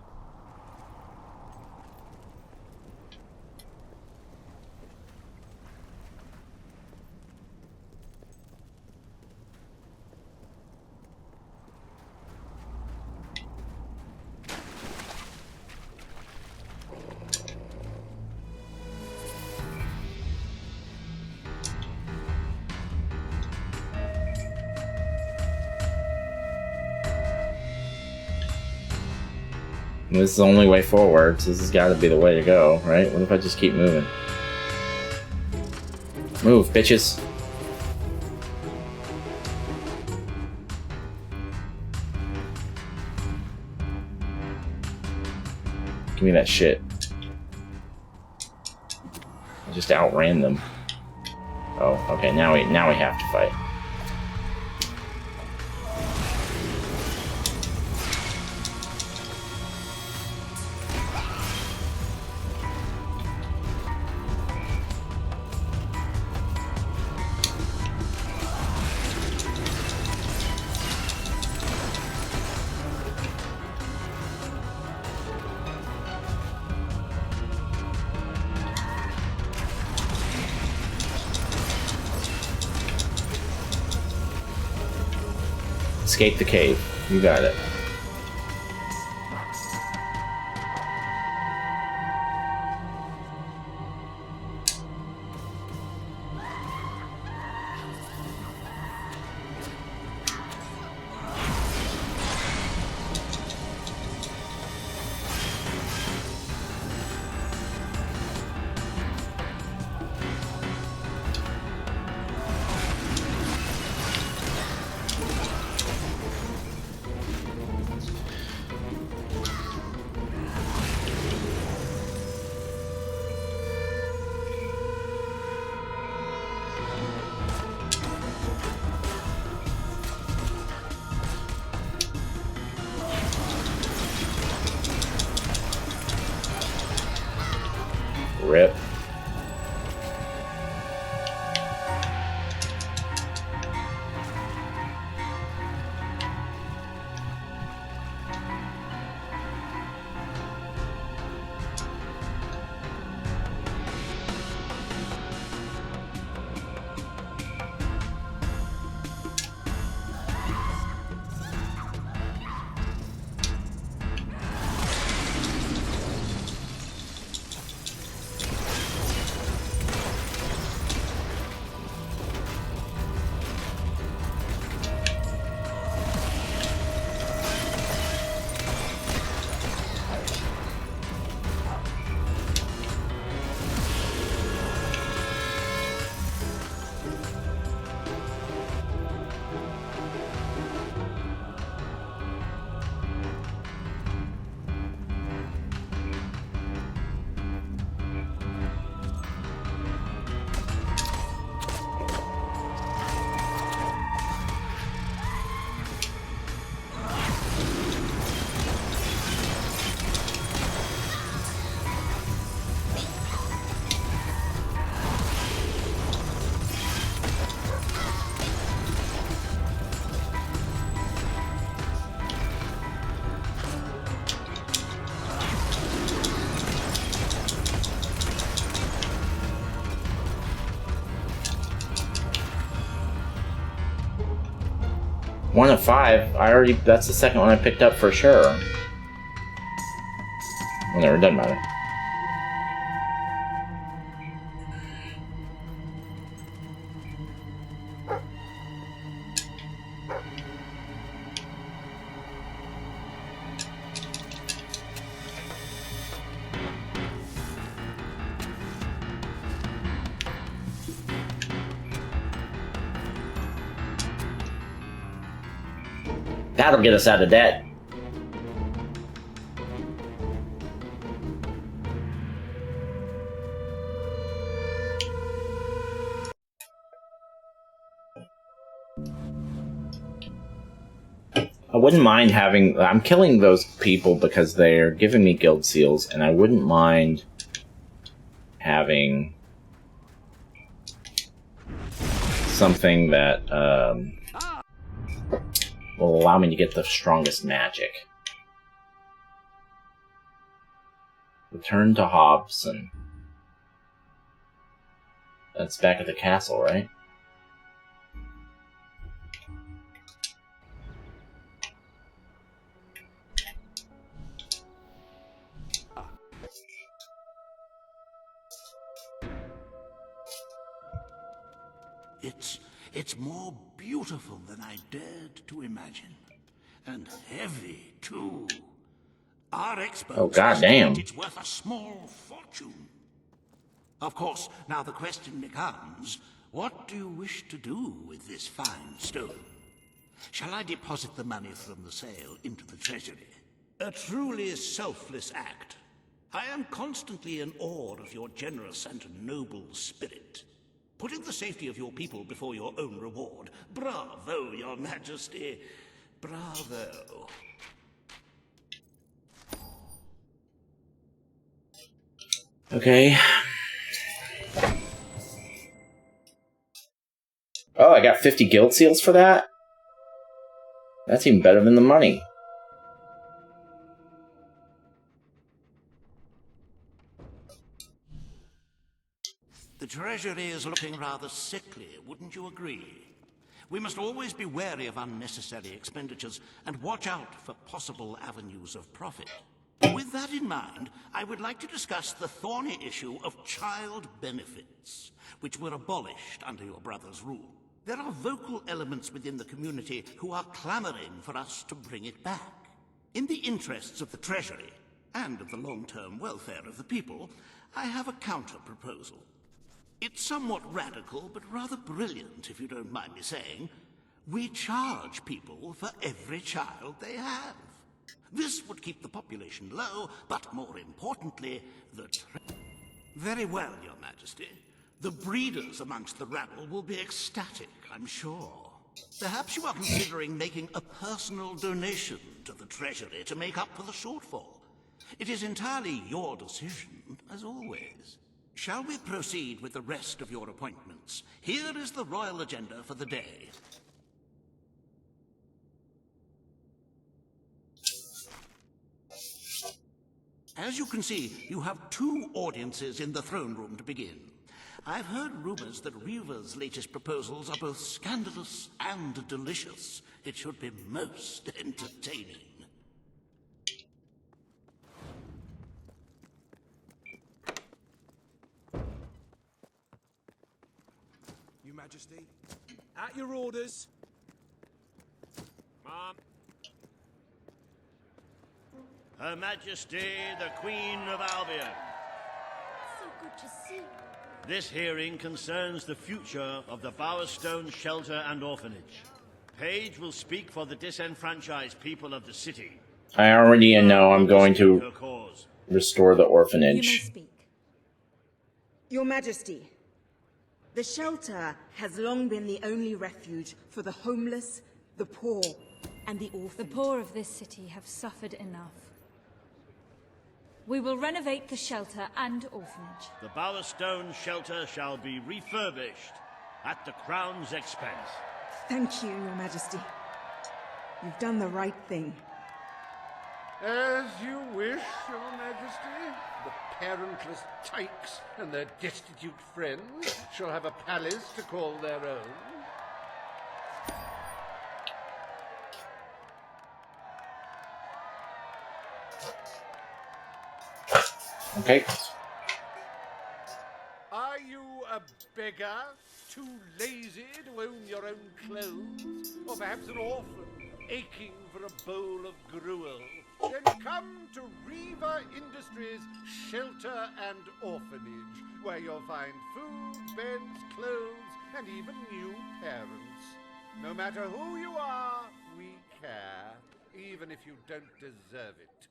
This is the only way forward, so this has got to be the way to go, right? What if I just keep moving? Move, bitches! Give me that shit. I just outran them. Oh, okay, now we have to fight. Escape the cave. You got it. Rip. One of 5. That's the second one I picked up for sure. Whatever, doesn't matter. That'll get us out of debt. I wouldn't mind having... I'm killing those people because they're giving me guild seals, and I wouldn't mind having something that will allow me to get the strongest magic. Return to Hobson. That's back at the castle, right? It's more beautiful than I dared to imagine. And heavy, too. Our experts estimate it's worth a small fortune. Of course, now the question becomes, what do you wish to do with this fine stone? Shall I deposit the money from the sale into the treasury? A truly selfless act. I am constantly in awe of your generous and noble spirit. Putting the safety of your people before your own reward. Bravo, Your Majesty. Bravo. Okay. Oh, I got 50 guild seals for that? That's even better than the money. The treasury is looking rather sickly, wouldn't you agree? We must always be wary of unnecessary expenditures and watch out for possible avenues of profit. With that in mind, I would like to discuss the thorny issue of child benefits, which were abolished under your brother's rule. There are vocal elements within the community who are clamoring for us to bring it back. In the interests of the treasury and of the long-term welfare of the people, I have a counter-proposal. It's somewhat radical, but rather brilliant, if you don't mind me saying. We charge people for every child they have. This would keep the population low, but more importantly, Very well, Your Majesty. The breeders amongst the rabble will be ecstatic, I'm sure. Perhaps you are considering making a personal donation to the treasury to make up for the shortfall. It is entirely your decision, as always. Shall we proceed with the rest of your appointments? Here is the royal agenda for the day. As you can see, you have 2 audiences in the throne room to begin. I've heard rumors that Reaver's latest proposals are both scandalous and delicious. It should be most entertaining. Your Majesty, at your orders. Mom. Her Majesty, the Queen of Albion. So good to see you. This hearing concerns the future of the Bowerstone Shelter and Orphanage. Paige will speak for the disenfranchised people of the city. I already know I'm going to restore the orphanage. You may speak. Your Majesty, the shelter has long been the only refuge for the homeless, the poor, and the orphan. The poor of this city have suffered enough. We will renovate the shelter and orphanage. The Bowerstone Shelter shall be refurbished at the Crown's expense. Thank you, Your Majesty. You've done the right thing. As you wish, Your Majesty. The parentless tykes and their destitute friends shall have a palace to call their own. Okay. Are you a beggar, too lazy to own your own clothes? Or perhaps an orphan, aching for a bowl of gruel? Then come to Reaver Industries Shelter and Orphanage, where you'll find food, beds, clothes, and even new parents. No matter who you are, we care, even if you don't deserve it.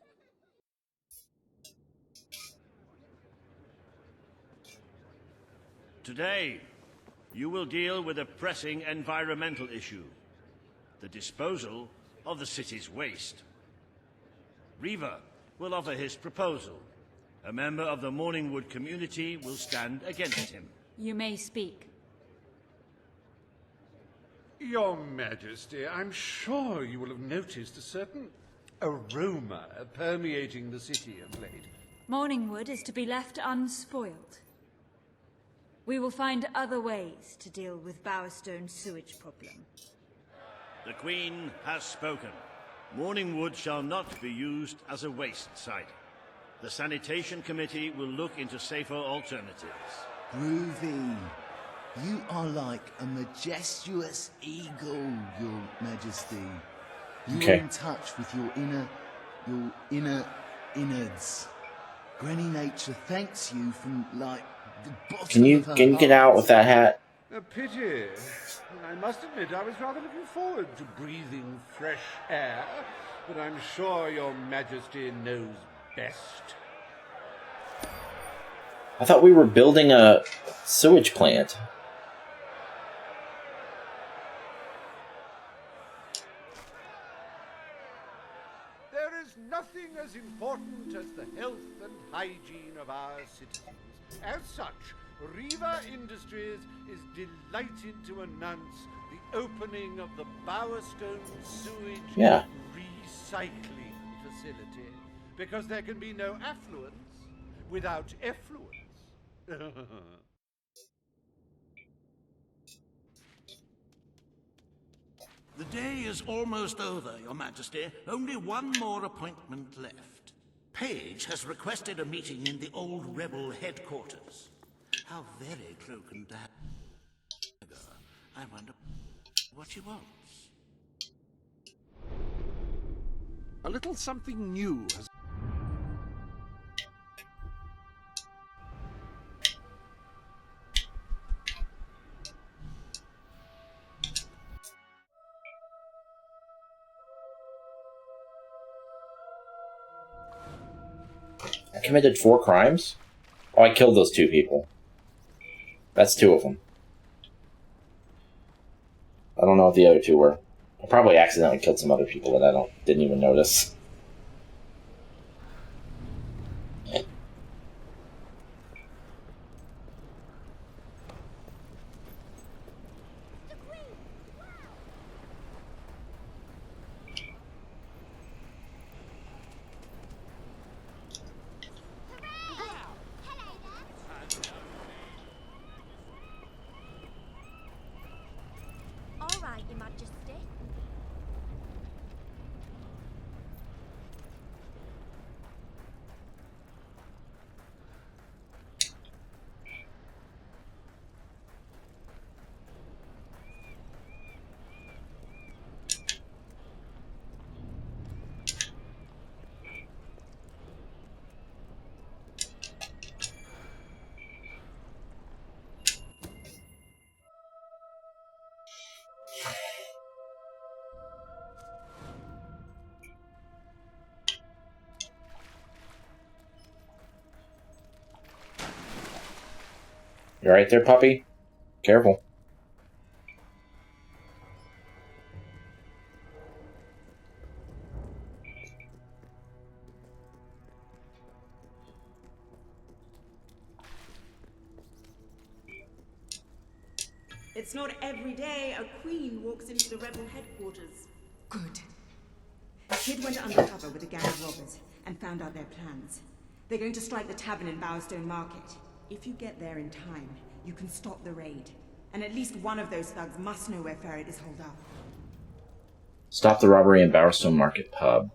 Today, you will deal with a pressing environmental issue: the disposal of the city's waste. Reaver will offer his proposal. A member of the Morningwood community will stand against him. You may speak. Your Majesty, I'm sure you will have noticed a certain aroma permeating the city of late. Morningwood is to be left unspoiled. We will find other ways to deal with Bowerstone's sewage problem. The Queen has spoken. Morningwood shall not be used as a waste site. The Sanitation Committee will look into safer alternatives. Groovy. You are like a majestuous eagle, Your Majesty. You're in touch with your inner innards. Granny Nature thanks you from like the bottom Can you get out with that hat? A pity. I must admit I was rather looking forward to breathing fresh air, but I'm sure Your Majesty knows best. I thought we were building a sewage plant. There is nothing as important as the health and hygiene of our citizens. As such, Reaver Industries is delighted to announce the opening of the Bowerstone Sewage Recycling Facility, because there can be no affluence without effluence. The day is almost over, Your Majesty. Only one more appointment left. Page has requested a meeting in the old rebel headquarters. How very cloak and dagger. I wonder what she wants. A little something new has... I committed 4 crimes? Oh, I killed those 2 people. That's 2 of them. I don't know what the other 2 were. I probably accidentally killed some other people that I didn't even notice. All right, Your Majesty. You right there, puppy? Careful. It's not every day a queen walks into the rebel headquarters. Good. Kid went undercover with a gang of robbers and found out their plans. They're going to strike the tavern in Bowerstone Market. If you get there in time, you can stop the raid. And at least one of those thugs must know where Ferret is holed up. Stop the robbery in Bowerstone Market pub.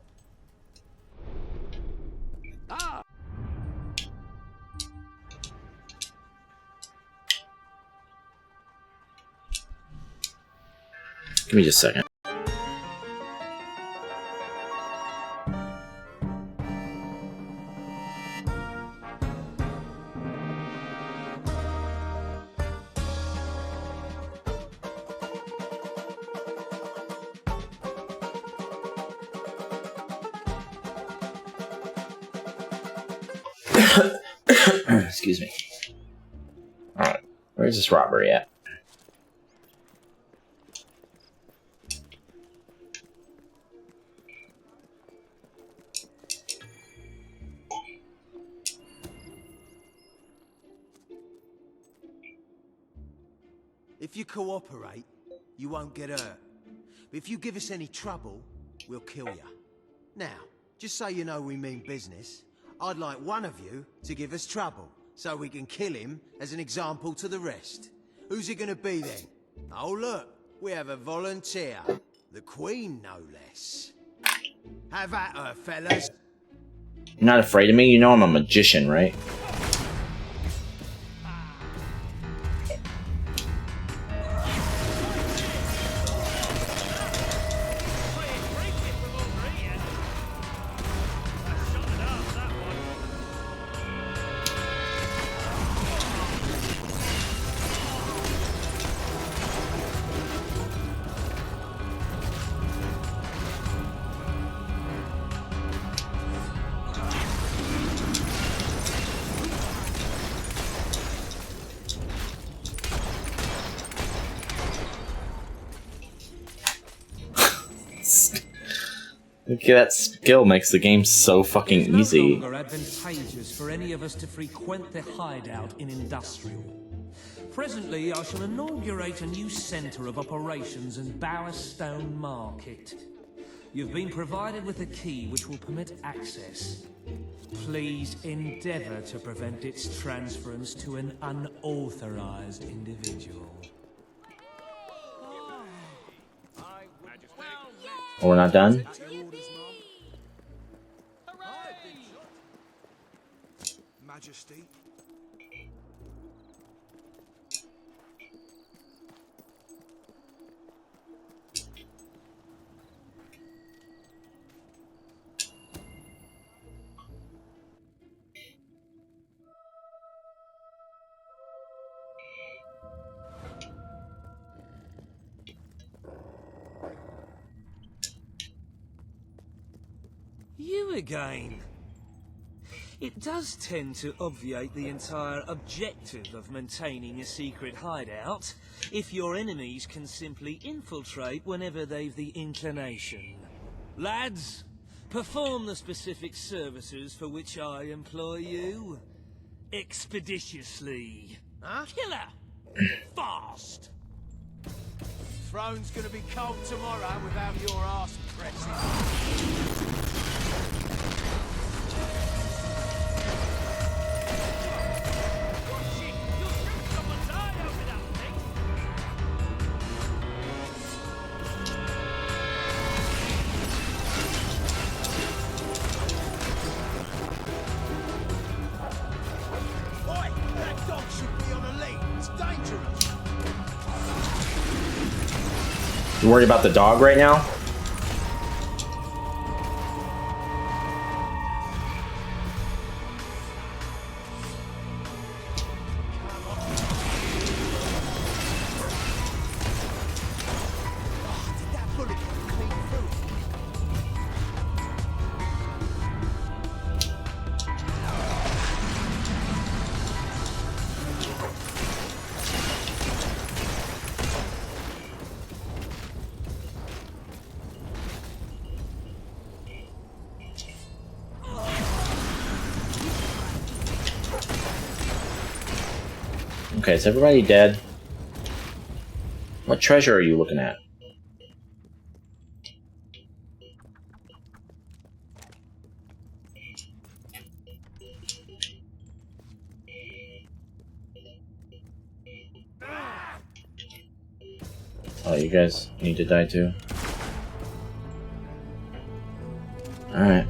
Give me just a second. Excuse me. Alright, where's this robbery at? If you cooperate, you won't get hurt. But if you give us any trouble, we'll kill you. Now, just so you know we mean business, I'd like one of you to give us trouble, so we can kill him as an example to the rest. Who's it gonna be then? Oh look, we have a volunteer. The Queen, no less. Have at her, fellas. You're not afraid of me? You know I'm a magician, right? Look at that skill makes the game so fucking easy. It's no longer advantageous for any of us to frequent the hideout in Industrial. Presently, I shall inaugurate a new centre of operations in Bowerstone Market. You've been provided with a key which will permit access. Please endeavour to prevent its transference to an unauthorized individual. Oh, we're not done? Majesty. You again. It does tend to obviate the entire objective of maintaining a secret hideout if your enemies can simply infiltrate whenever they've the inclination. Lads, perform the specific services for which I employ you. Expeditiously. Huh? Killer! Fast! Throne's gonna be cold tomorrow without your arse pressing. You worried about the dog right now? Okay, is everybody dead? What treasure are you looking at? Oh, you guys need to die too? Alright.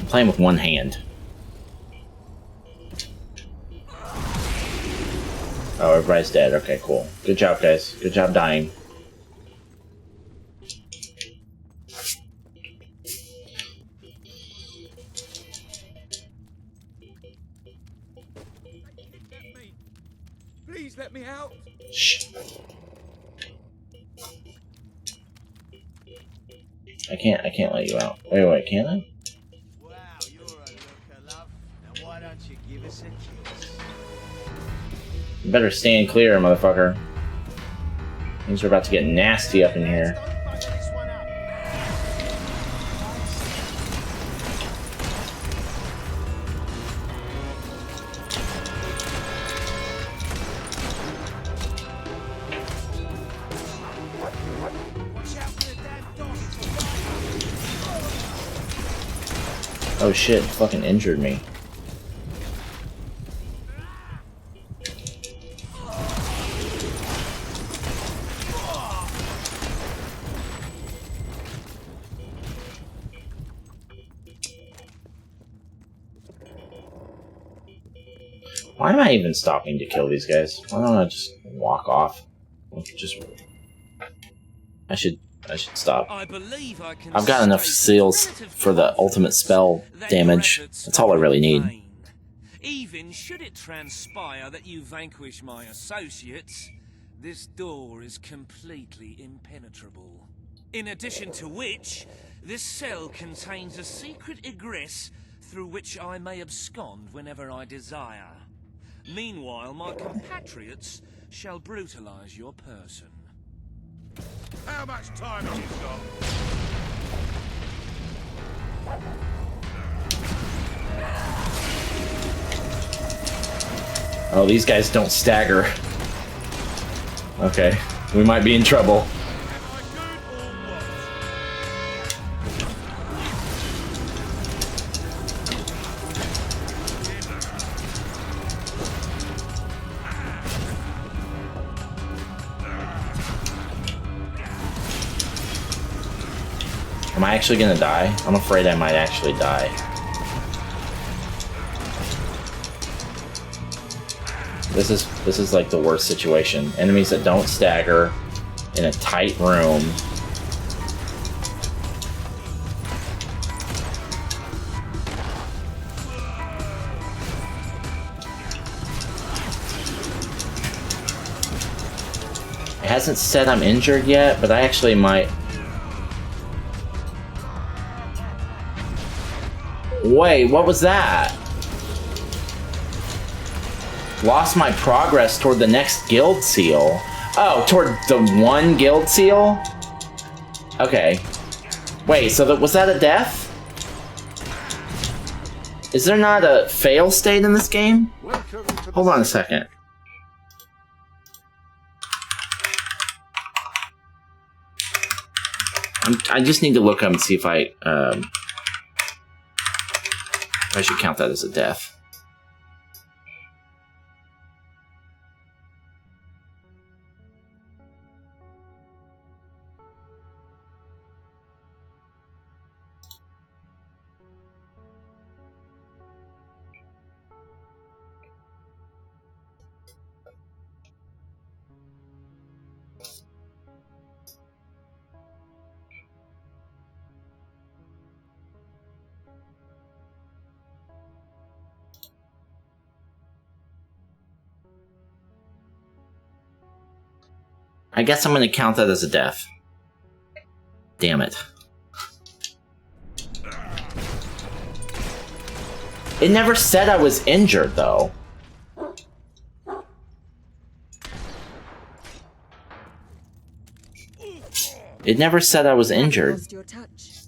Playing with one hand. Oh, everybody's dead. Okay, cool. Good job, guys. Good job dying. Please let me out. Shh. I can't let you out. Wait, can I? Wow, you're a looker, love. Now why don't you give us a kiss? You better stand clear, motherfucker. Things are about to get nasty up in here. Oh shit, fucking injured me. Why am I even stopping to kill these guys? Why don't I just walk off? I should stop. I've got enough seals for the ultimate spell damage. That's all I really need. Even should it transpire that you vanquish my associates, this door is completely impenetrable. In addition to which, this cell contains a secret egress through which I may abscond whenever I desire. Meanwhile, my compatriots shall brutalize your person. How much time have you got? Oh, these guys don't stagger. Okay, we might be in trouble. Am I actually gonna die? I'm afraid I might actually die. This is like the worst situation. Enemies that don't stagger in a tight room. It hasn't said I'm injured yet, but I actually might. Wait, what was that? Lost my progress toward the next guild seal. Oh, toward the one guild seal? Okay. Wait, so was that a death? Is there not a fail state in this game? Hold on a second. I just need to look up and see if I should count that as a death. I guess I'm going to count that as a death. Damn it. It never said I was injured, though. It never said I was injured. Lost your touch.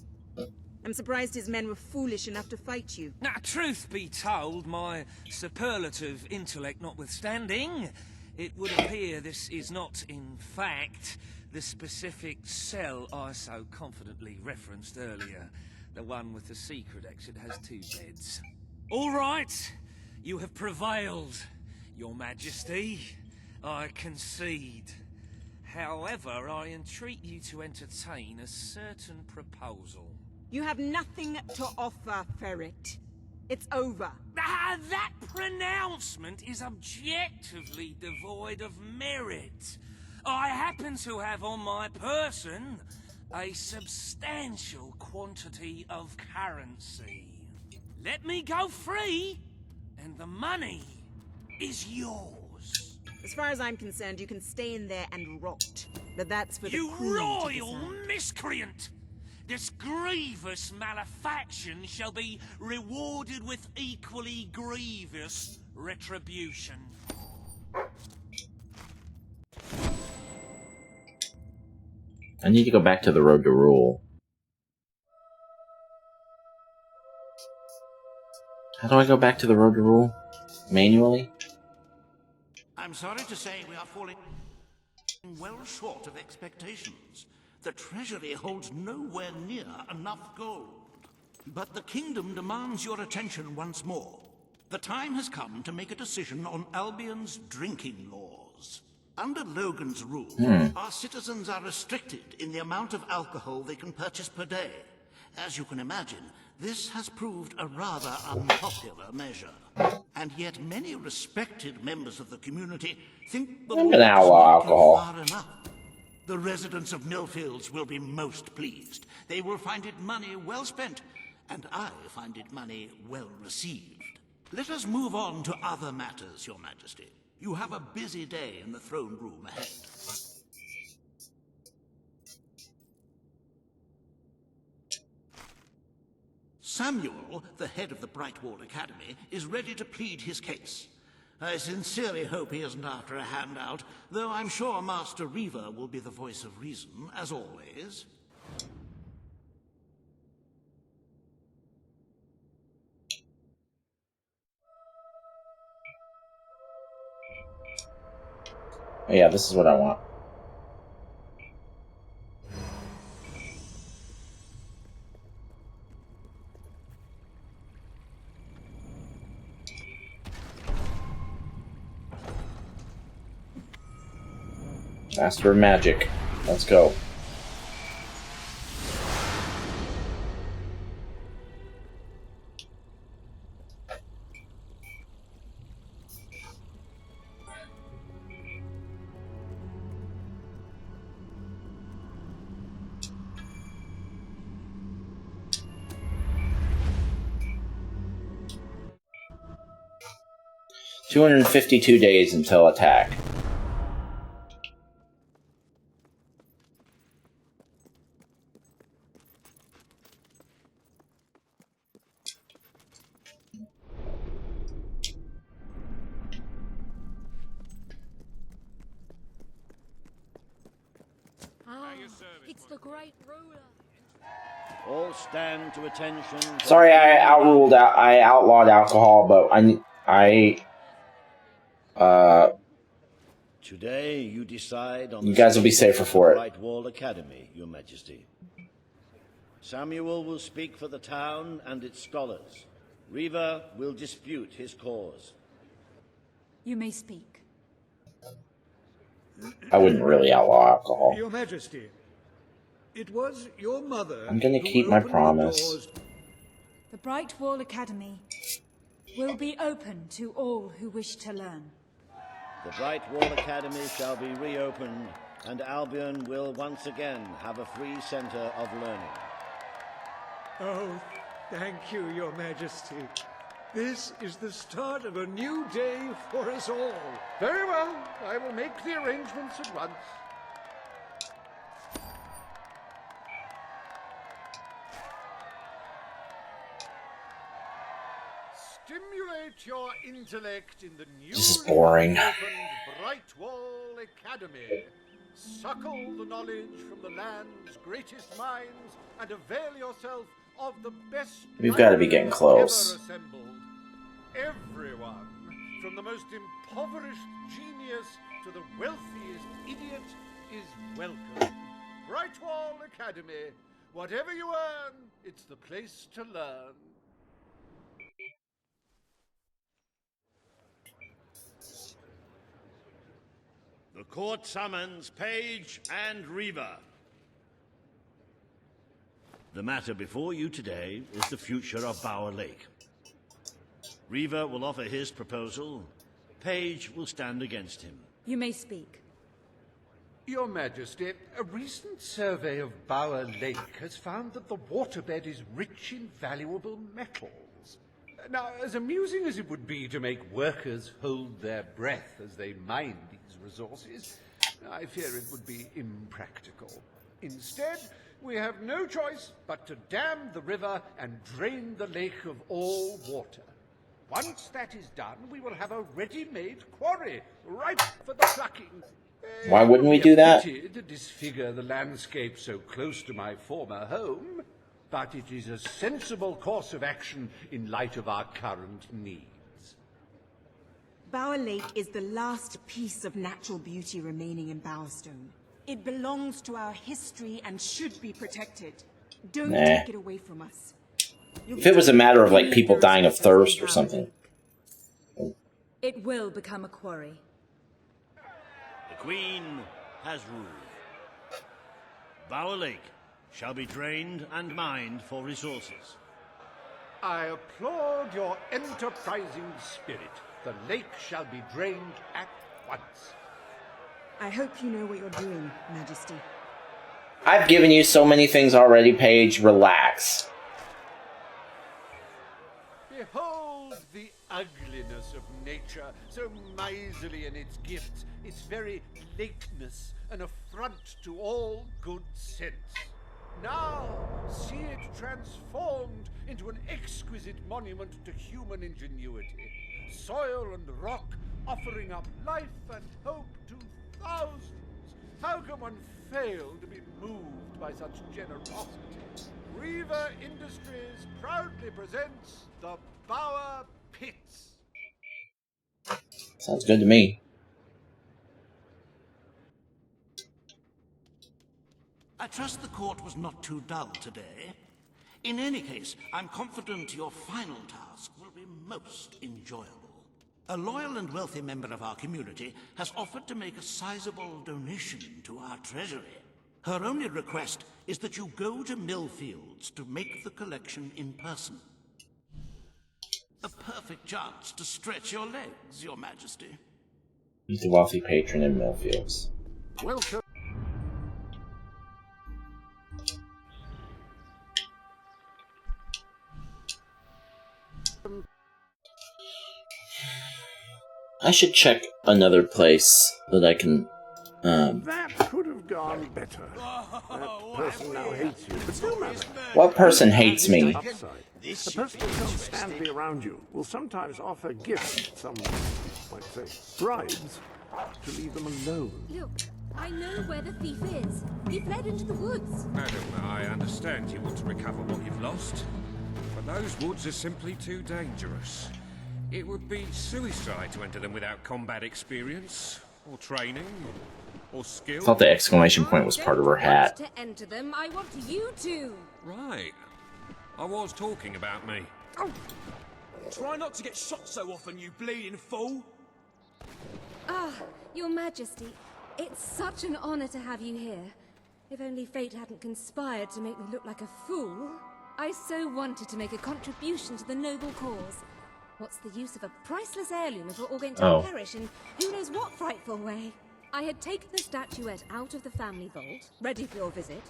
I'm surprised his men were foolish enough to fight you. Now, truth be told, my superlative intellect notwithstanding, it would appear this is not, in fact, the specific cell I so confidently referenced earlier. The one with the secret exit has 2 beds. All right, you have prevailed, Your Majesty. I concede. However, I entreat you to entertain a certain proposal. You have nothing to offer, Ferret. It's over. That pronouncement is objectively devoid of merit. I happen to have on my person a substantial quantity of currency. Let me go free, and the money is yours. As far as I'm concerned, you can stay in there and rot. But that's for the You Queen to royal decide. miscreant! This grievous malefaction shall be rewarded with equally grievous retribution. I need to go back to the Road to Rule. How do I go back to the Road to Rule? Manually? I'm sorry to say we are falling well short of expectations. The treasury holds nowhere near enough gold. But the kingdom demands your attention once more. The time has come to make a decision on Albion's drinking laws. Under Logan's rule, our citizens are restricted in the amount of alcohol they can purchase per day. As you can imagine, this has proved a rather unpopular measure. And yet many respected members of the community think the law outlaw is not alcohol. far enough. The residents of Millfields will be most pleased. They will find it money well spent, and I find it money well received. Let us move on to other matters, Your Majesty. You have a busy day in the throne room ahead. Samuel, the head of the Brightwall Academy, is ready to plead his case. I sincerely hope he isn't after a handout, though I'm sure Master Reaver will be the voice of reason, as always. Oh yeah, this is what I want. Master of Magic. Let's go. $252 days until attack. It's the great ruler. All stand to attention. Sorry, I outlawed alcohol, but Today you decide on you guys will be safer for it. Brightwall Academy, Your Majesty. Samuel will speak for the town and its scholars. Reaver will dispute his cause. You may speak. I wouldn't really outlaw alcohol. Your Majesty, it was your mother. I'm gonna keep my promise. The Brightwall Academy will be open to all who wish to learn. The Brightwall Academy shall be reopened, and Albion will once again have a free center of learning. Oh, thank you, Your Majesty. This is the start of a new day for us all. Very well. I will make the arrangements at once. Stimulate your intellect in the This is newly boring. opened Brightwall Academy. Suckle the knowledge from the land's greatest minds and avail yourself of the best. We've got to be getting close. Ever assembled. Everyone, from the most impoverished genius to the wealthiest idiot, is welcome. Brightwall Academy. Whatever you earn, it's the place to learn. The court summons Page and Reaver. The matter before you today is the future of Bower Lake. Reaver will offer his proposal. Page will stand against him. You may speak. Your Majesty, a recent survey of Bower Lake has found that the waterbed is rich in valuable metals. Now, as amusing as it would be to make workers hold their breath as they mine these resources, I fear it would be impractical. Instead, we have no choice but to dam the river and drain the lake of all water. Once that is done, we will have a ready-made quarry, ripe for the plucking. Why wouldn't we do that? It would be a pity to disfigure the landscape so close to my former home, but it is a sensible course of action in light of our current needs. Bower Lake is the last piece of natural beauty remaining in Bowerstone. It belongs to our history and should be protected. Don't take it away from us. If it was a matter of like people dying of thirst or something. It will become a quarry. The Queen has ruled. Bower Lake shall be drained and mined for resources. I applaud your enterprising spirit. The lake shall be drained at once. I hope you know what you're doing, Majesty. I've given you so many things already, Paige. Relax. Behold the ugliness of nature, so miserly in its gifts, its very lakeness, an affront to all good sense. Now, see it transformed into an exquisite monument to human ingenuity. Soil and rock offering up life and hope to thousands. How can one fail to be moved by such generosity? Reaver Industries proudly presents the Bower Pits. Sounds good to me. I trust the court was not too dull today. In any case, I'm confident your final task will be most enjoyable. A loyal and wealthy member of our community has offered to make a sizable donation to our treasury. Her only request is that you go to Millfields to make the collection in person. A perfect chance to stretch your legs, Your Majesty. He's a wealthy patron in Millfields. Welcome. I should check another place that I can. That could have gone better. That person now hates you, but no matter. What person hates me? The person who comes standing around you will sometimes offer gifts, some might say bribes, to leave them alone. Look, I know where the thief is. He fled into the woods. Madam, I understand you want to recover what you've lost, but those woods are simply too dangerous. It would be suicide to enter them without combat experience, or training, or skill. I thought the exclamation point was part of her hat. To enter them, I want you to. Right. I was talking about me. Oh. Try not to get shot so often, you bleeding fool. Ah, Your Majesty, it's such an honor to have you here. If only fate hadn't conspired to make me look like a fool. I so wanted to make a contribution to the noble cause. What's the use of a priceless heirloom if we're all going to perish in who knows what frightful way? I had taken the statuette out of the family vault, ready for your visit,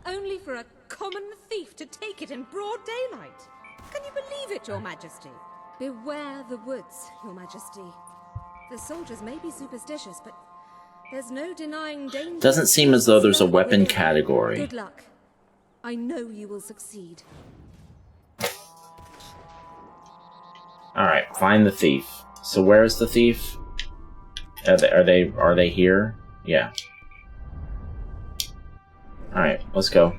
only for a common thief to take it in broad daylight. Can you believe it, Your Majesty? Beware the woods, Your Majesty. The soldiers may be superstitious, but there's no denying danger. Doesn't seem as though there's a weapon category. Good luck. I know you will succeed. Alright, find the thief. So where is the thief? Are they here? Yeah. Alright, let's go.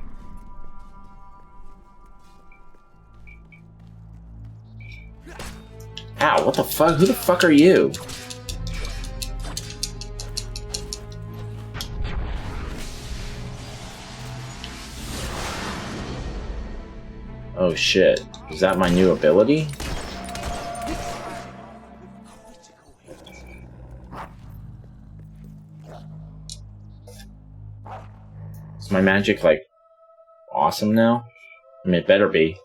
Ow, what the fuck? Who the fuck are you? Oh shit. Is that my new ability? Is my magic, like, awesome now? I mean, it better be.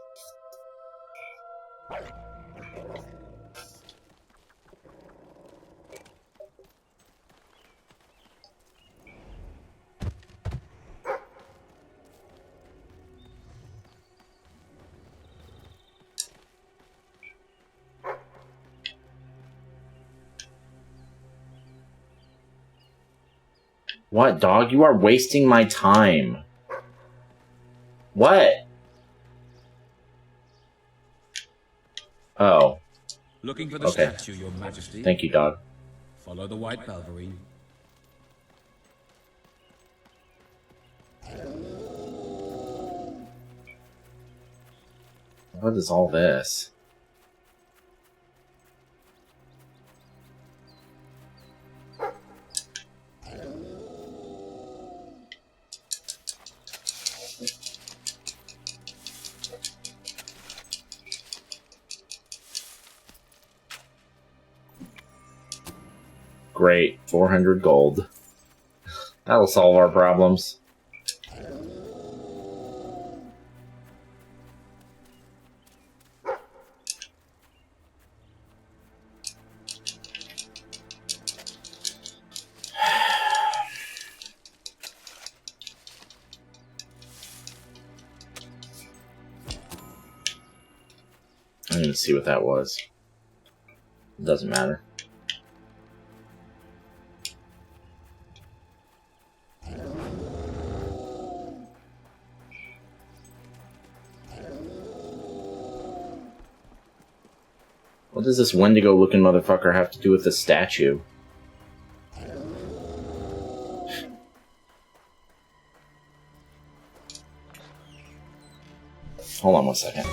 What, dog? You are wasting my time. What? Oh. Looking for the Okay. statue, Your Majesty. Thank you, dog. Follow the white Balverine. What is all this? Great, 400 gold. That'll solve our problems. I didn't see what that was. It doesn't matter. What does this Wendigo-looking motherfucker have to do with the statue? Hold on one second.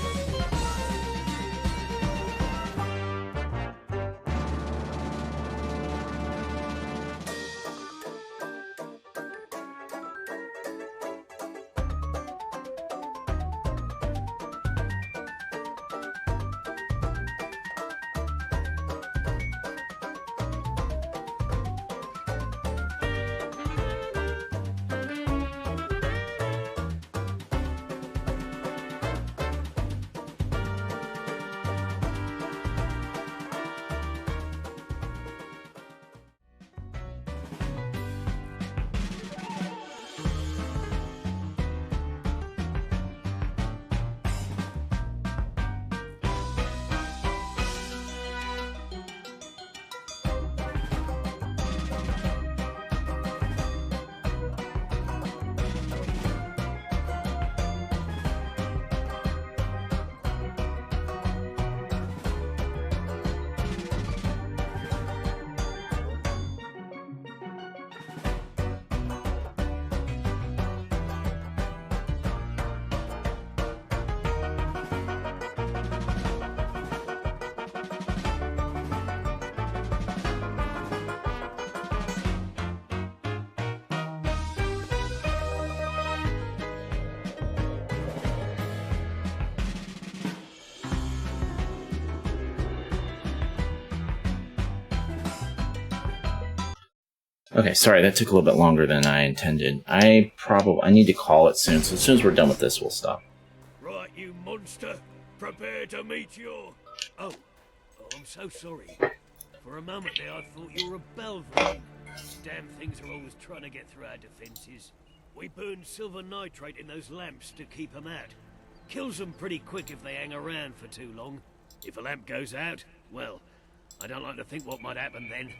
Okay, sorry, that took a little bit longer than I intended. I need to call it soon, so as soon as we're done with this, we'll stop. Right, you monster. Prepare to meet your... Oh, I'm so sorry. For a moment there, I thought you were a Balverine. Damn things are always trying to get through our defenses. We burn silver nitrate in those lamps to keep them out. Kills them pretty quick if they hang around for too long. If a lamp goes out, well, I don't like to think what might happen then.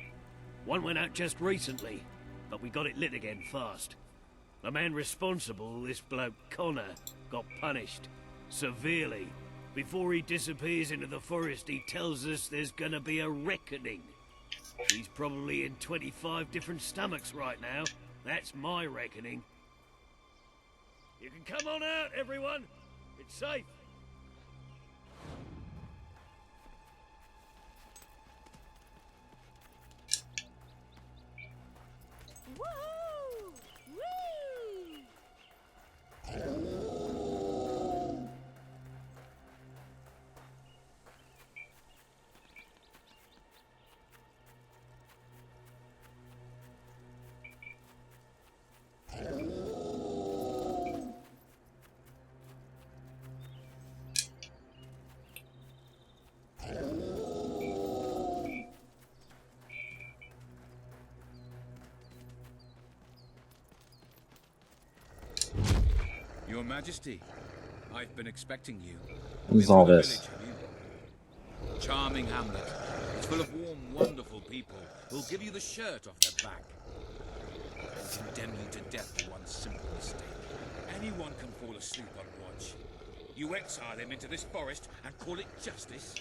One went out just recently, but we got it lit again fast. The man responsible, this bloke Connor, got punished. Severely. Before he disappears into the forest, he tells us there's gonna be a reckoning. He's probably in 25 different stomachs right now. That's my reckoning. You can come on out, everyone. It's safe. Woohoo! Woo! Your Majesty, I've been expecting you. What's all this? Charming hamlet. It's full of warm, wonderful people who'll give you the shirt off their back. condemn you to death for one simple mistake. Anyone can fall asleep on watch. You exile him into this forest and call it justice?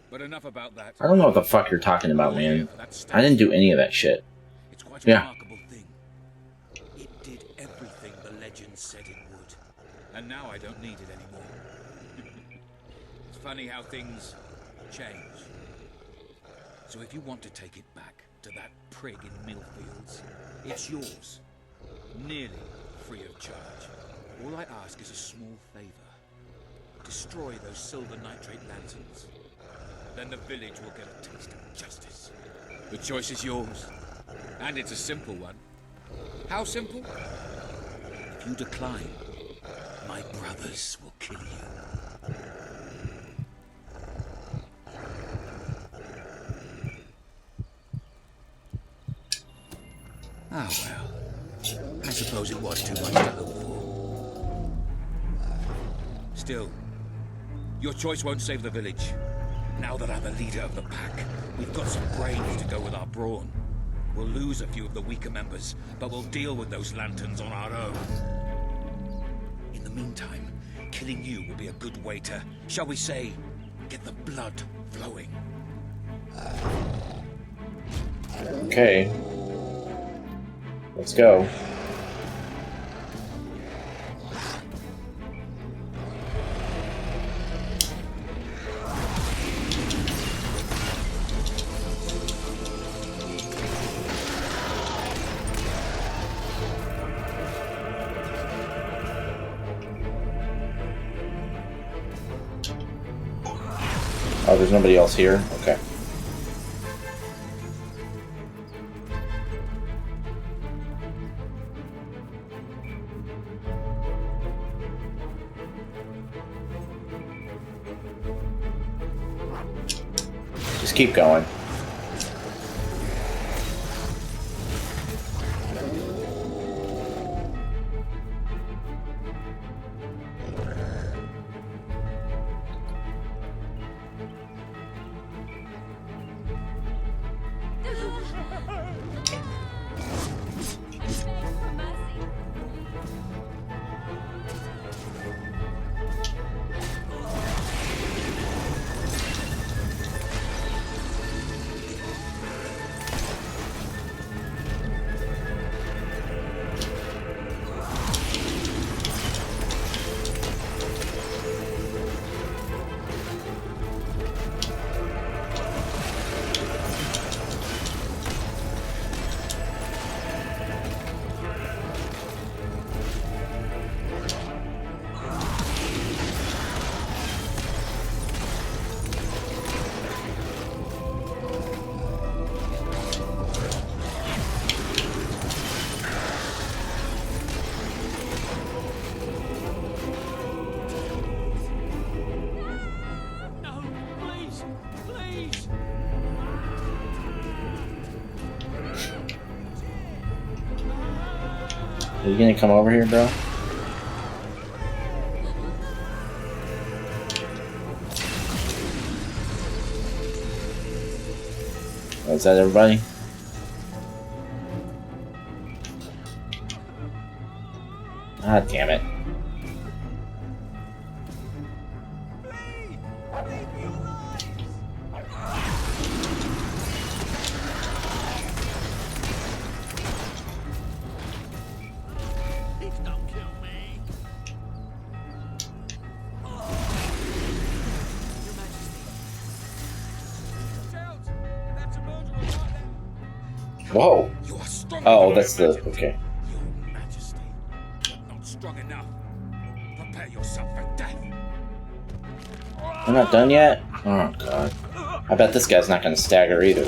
But enough about that. I don't know what the fuck you're talking about, man. I didn't do any of that shit. It's quite a remarkable thing. It did everything the legend said it would. And now I don't need it anymore. It's funny how things change. So if you want to take it back to that prig in Millfields, it's yours. Nearly free of charge. All I ask is a small favor. Destroy those silver nitrate lanterns. Then the village will get a taste of justice. The choice is yours. And it's a simple one. How simple? If you decline, my brothers will kill you. Ah, well. I suppose it was too much to hope for. Still, your choice won't save the village. Now that I'm the leader of the pack, we've got some brains to go with our brawn. We'll lose a few of the weaker members, but we'll deal with those lanterns on our own. In the meantime, killing you will be a good way to, shall we say, get the blood flowing. Okay. Let's go. Oh, there's nobody else here? Okay. Just keep going. Are you gonna come over here, bro? Oh, is that everybody? Ah, damn it. Whoa! Oh, that's the... okay. Your Majesty, but not strong enough. Prepare yourself for death. We're not done yet? Oh, God. I bet this guy's not gonna stagger either.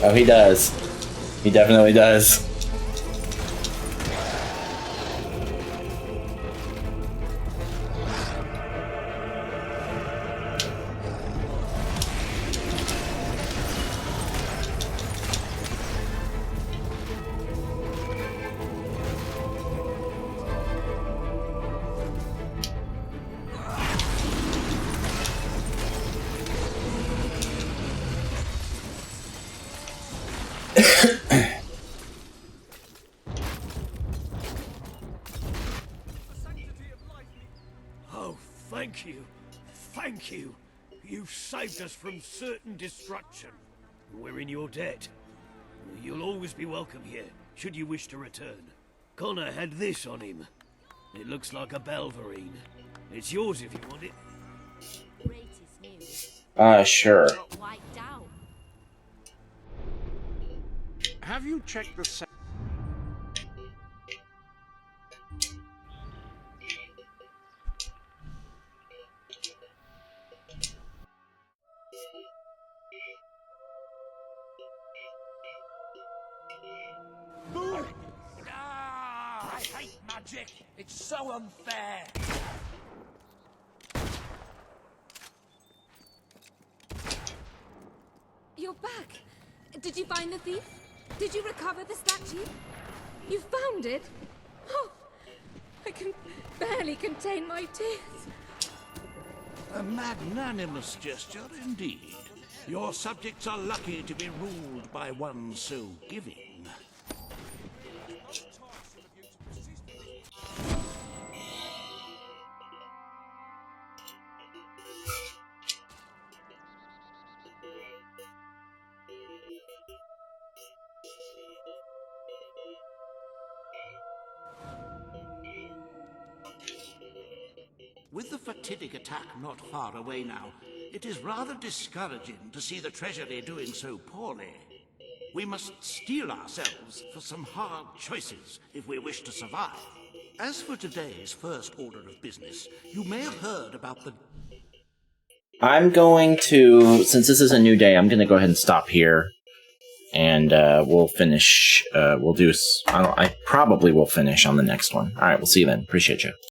Oh, he does. He definitely does. Thank you. Thank you. You've saved us from certain destruction. We're in your debt. You'll always be welcome here, should you wish to return. Connor had this on him. It looks like a Belverine. It's yours if you want it. Sure. Have you checked the... I hate magic. It's so unfair. You're back. Did you find the thief? Did you recover the statue? You found it? Oh, I can barely contain my tears. A magnanimous gesture indeed. Your subjects are lucky to be ruled by one so giving. With the fatidic attack not far away now, it is rather discouraging to see the Treasury doing so poorly. We must steel ourselves for some hard choices if we wish to survive. As for today's first order of business, you may have heard about the... I'm going to, since this is a new day, I'm going to go ahead and stop here. And we'll finish, I probably will finish on the next one. All right, we'll see you then. Appreciate you.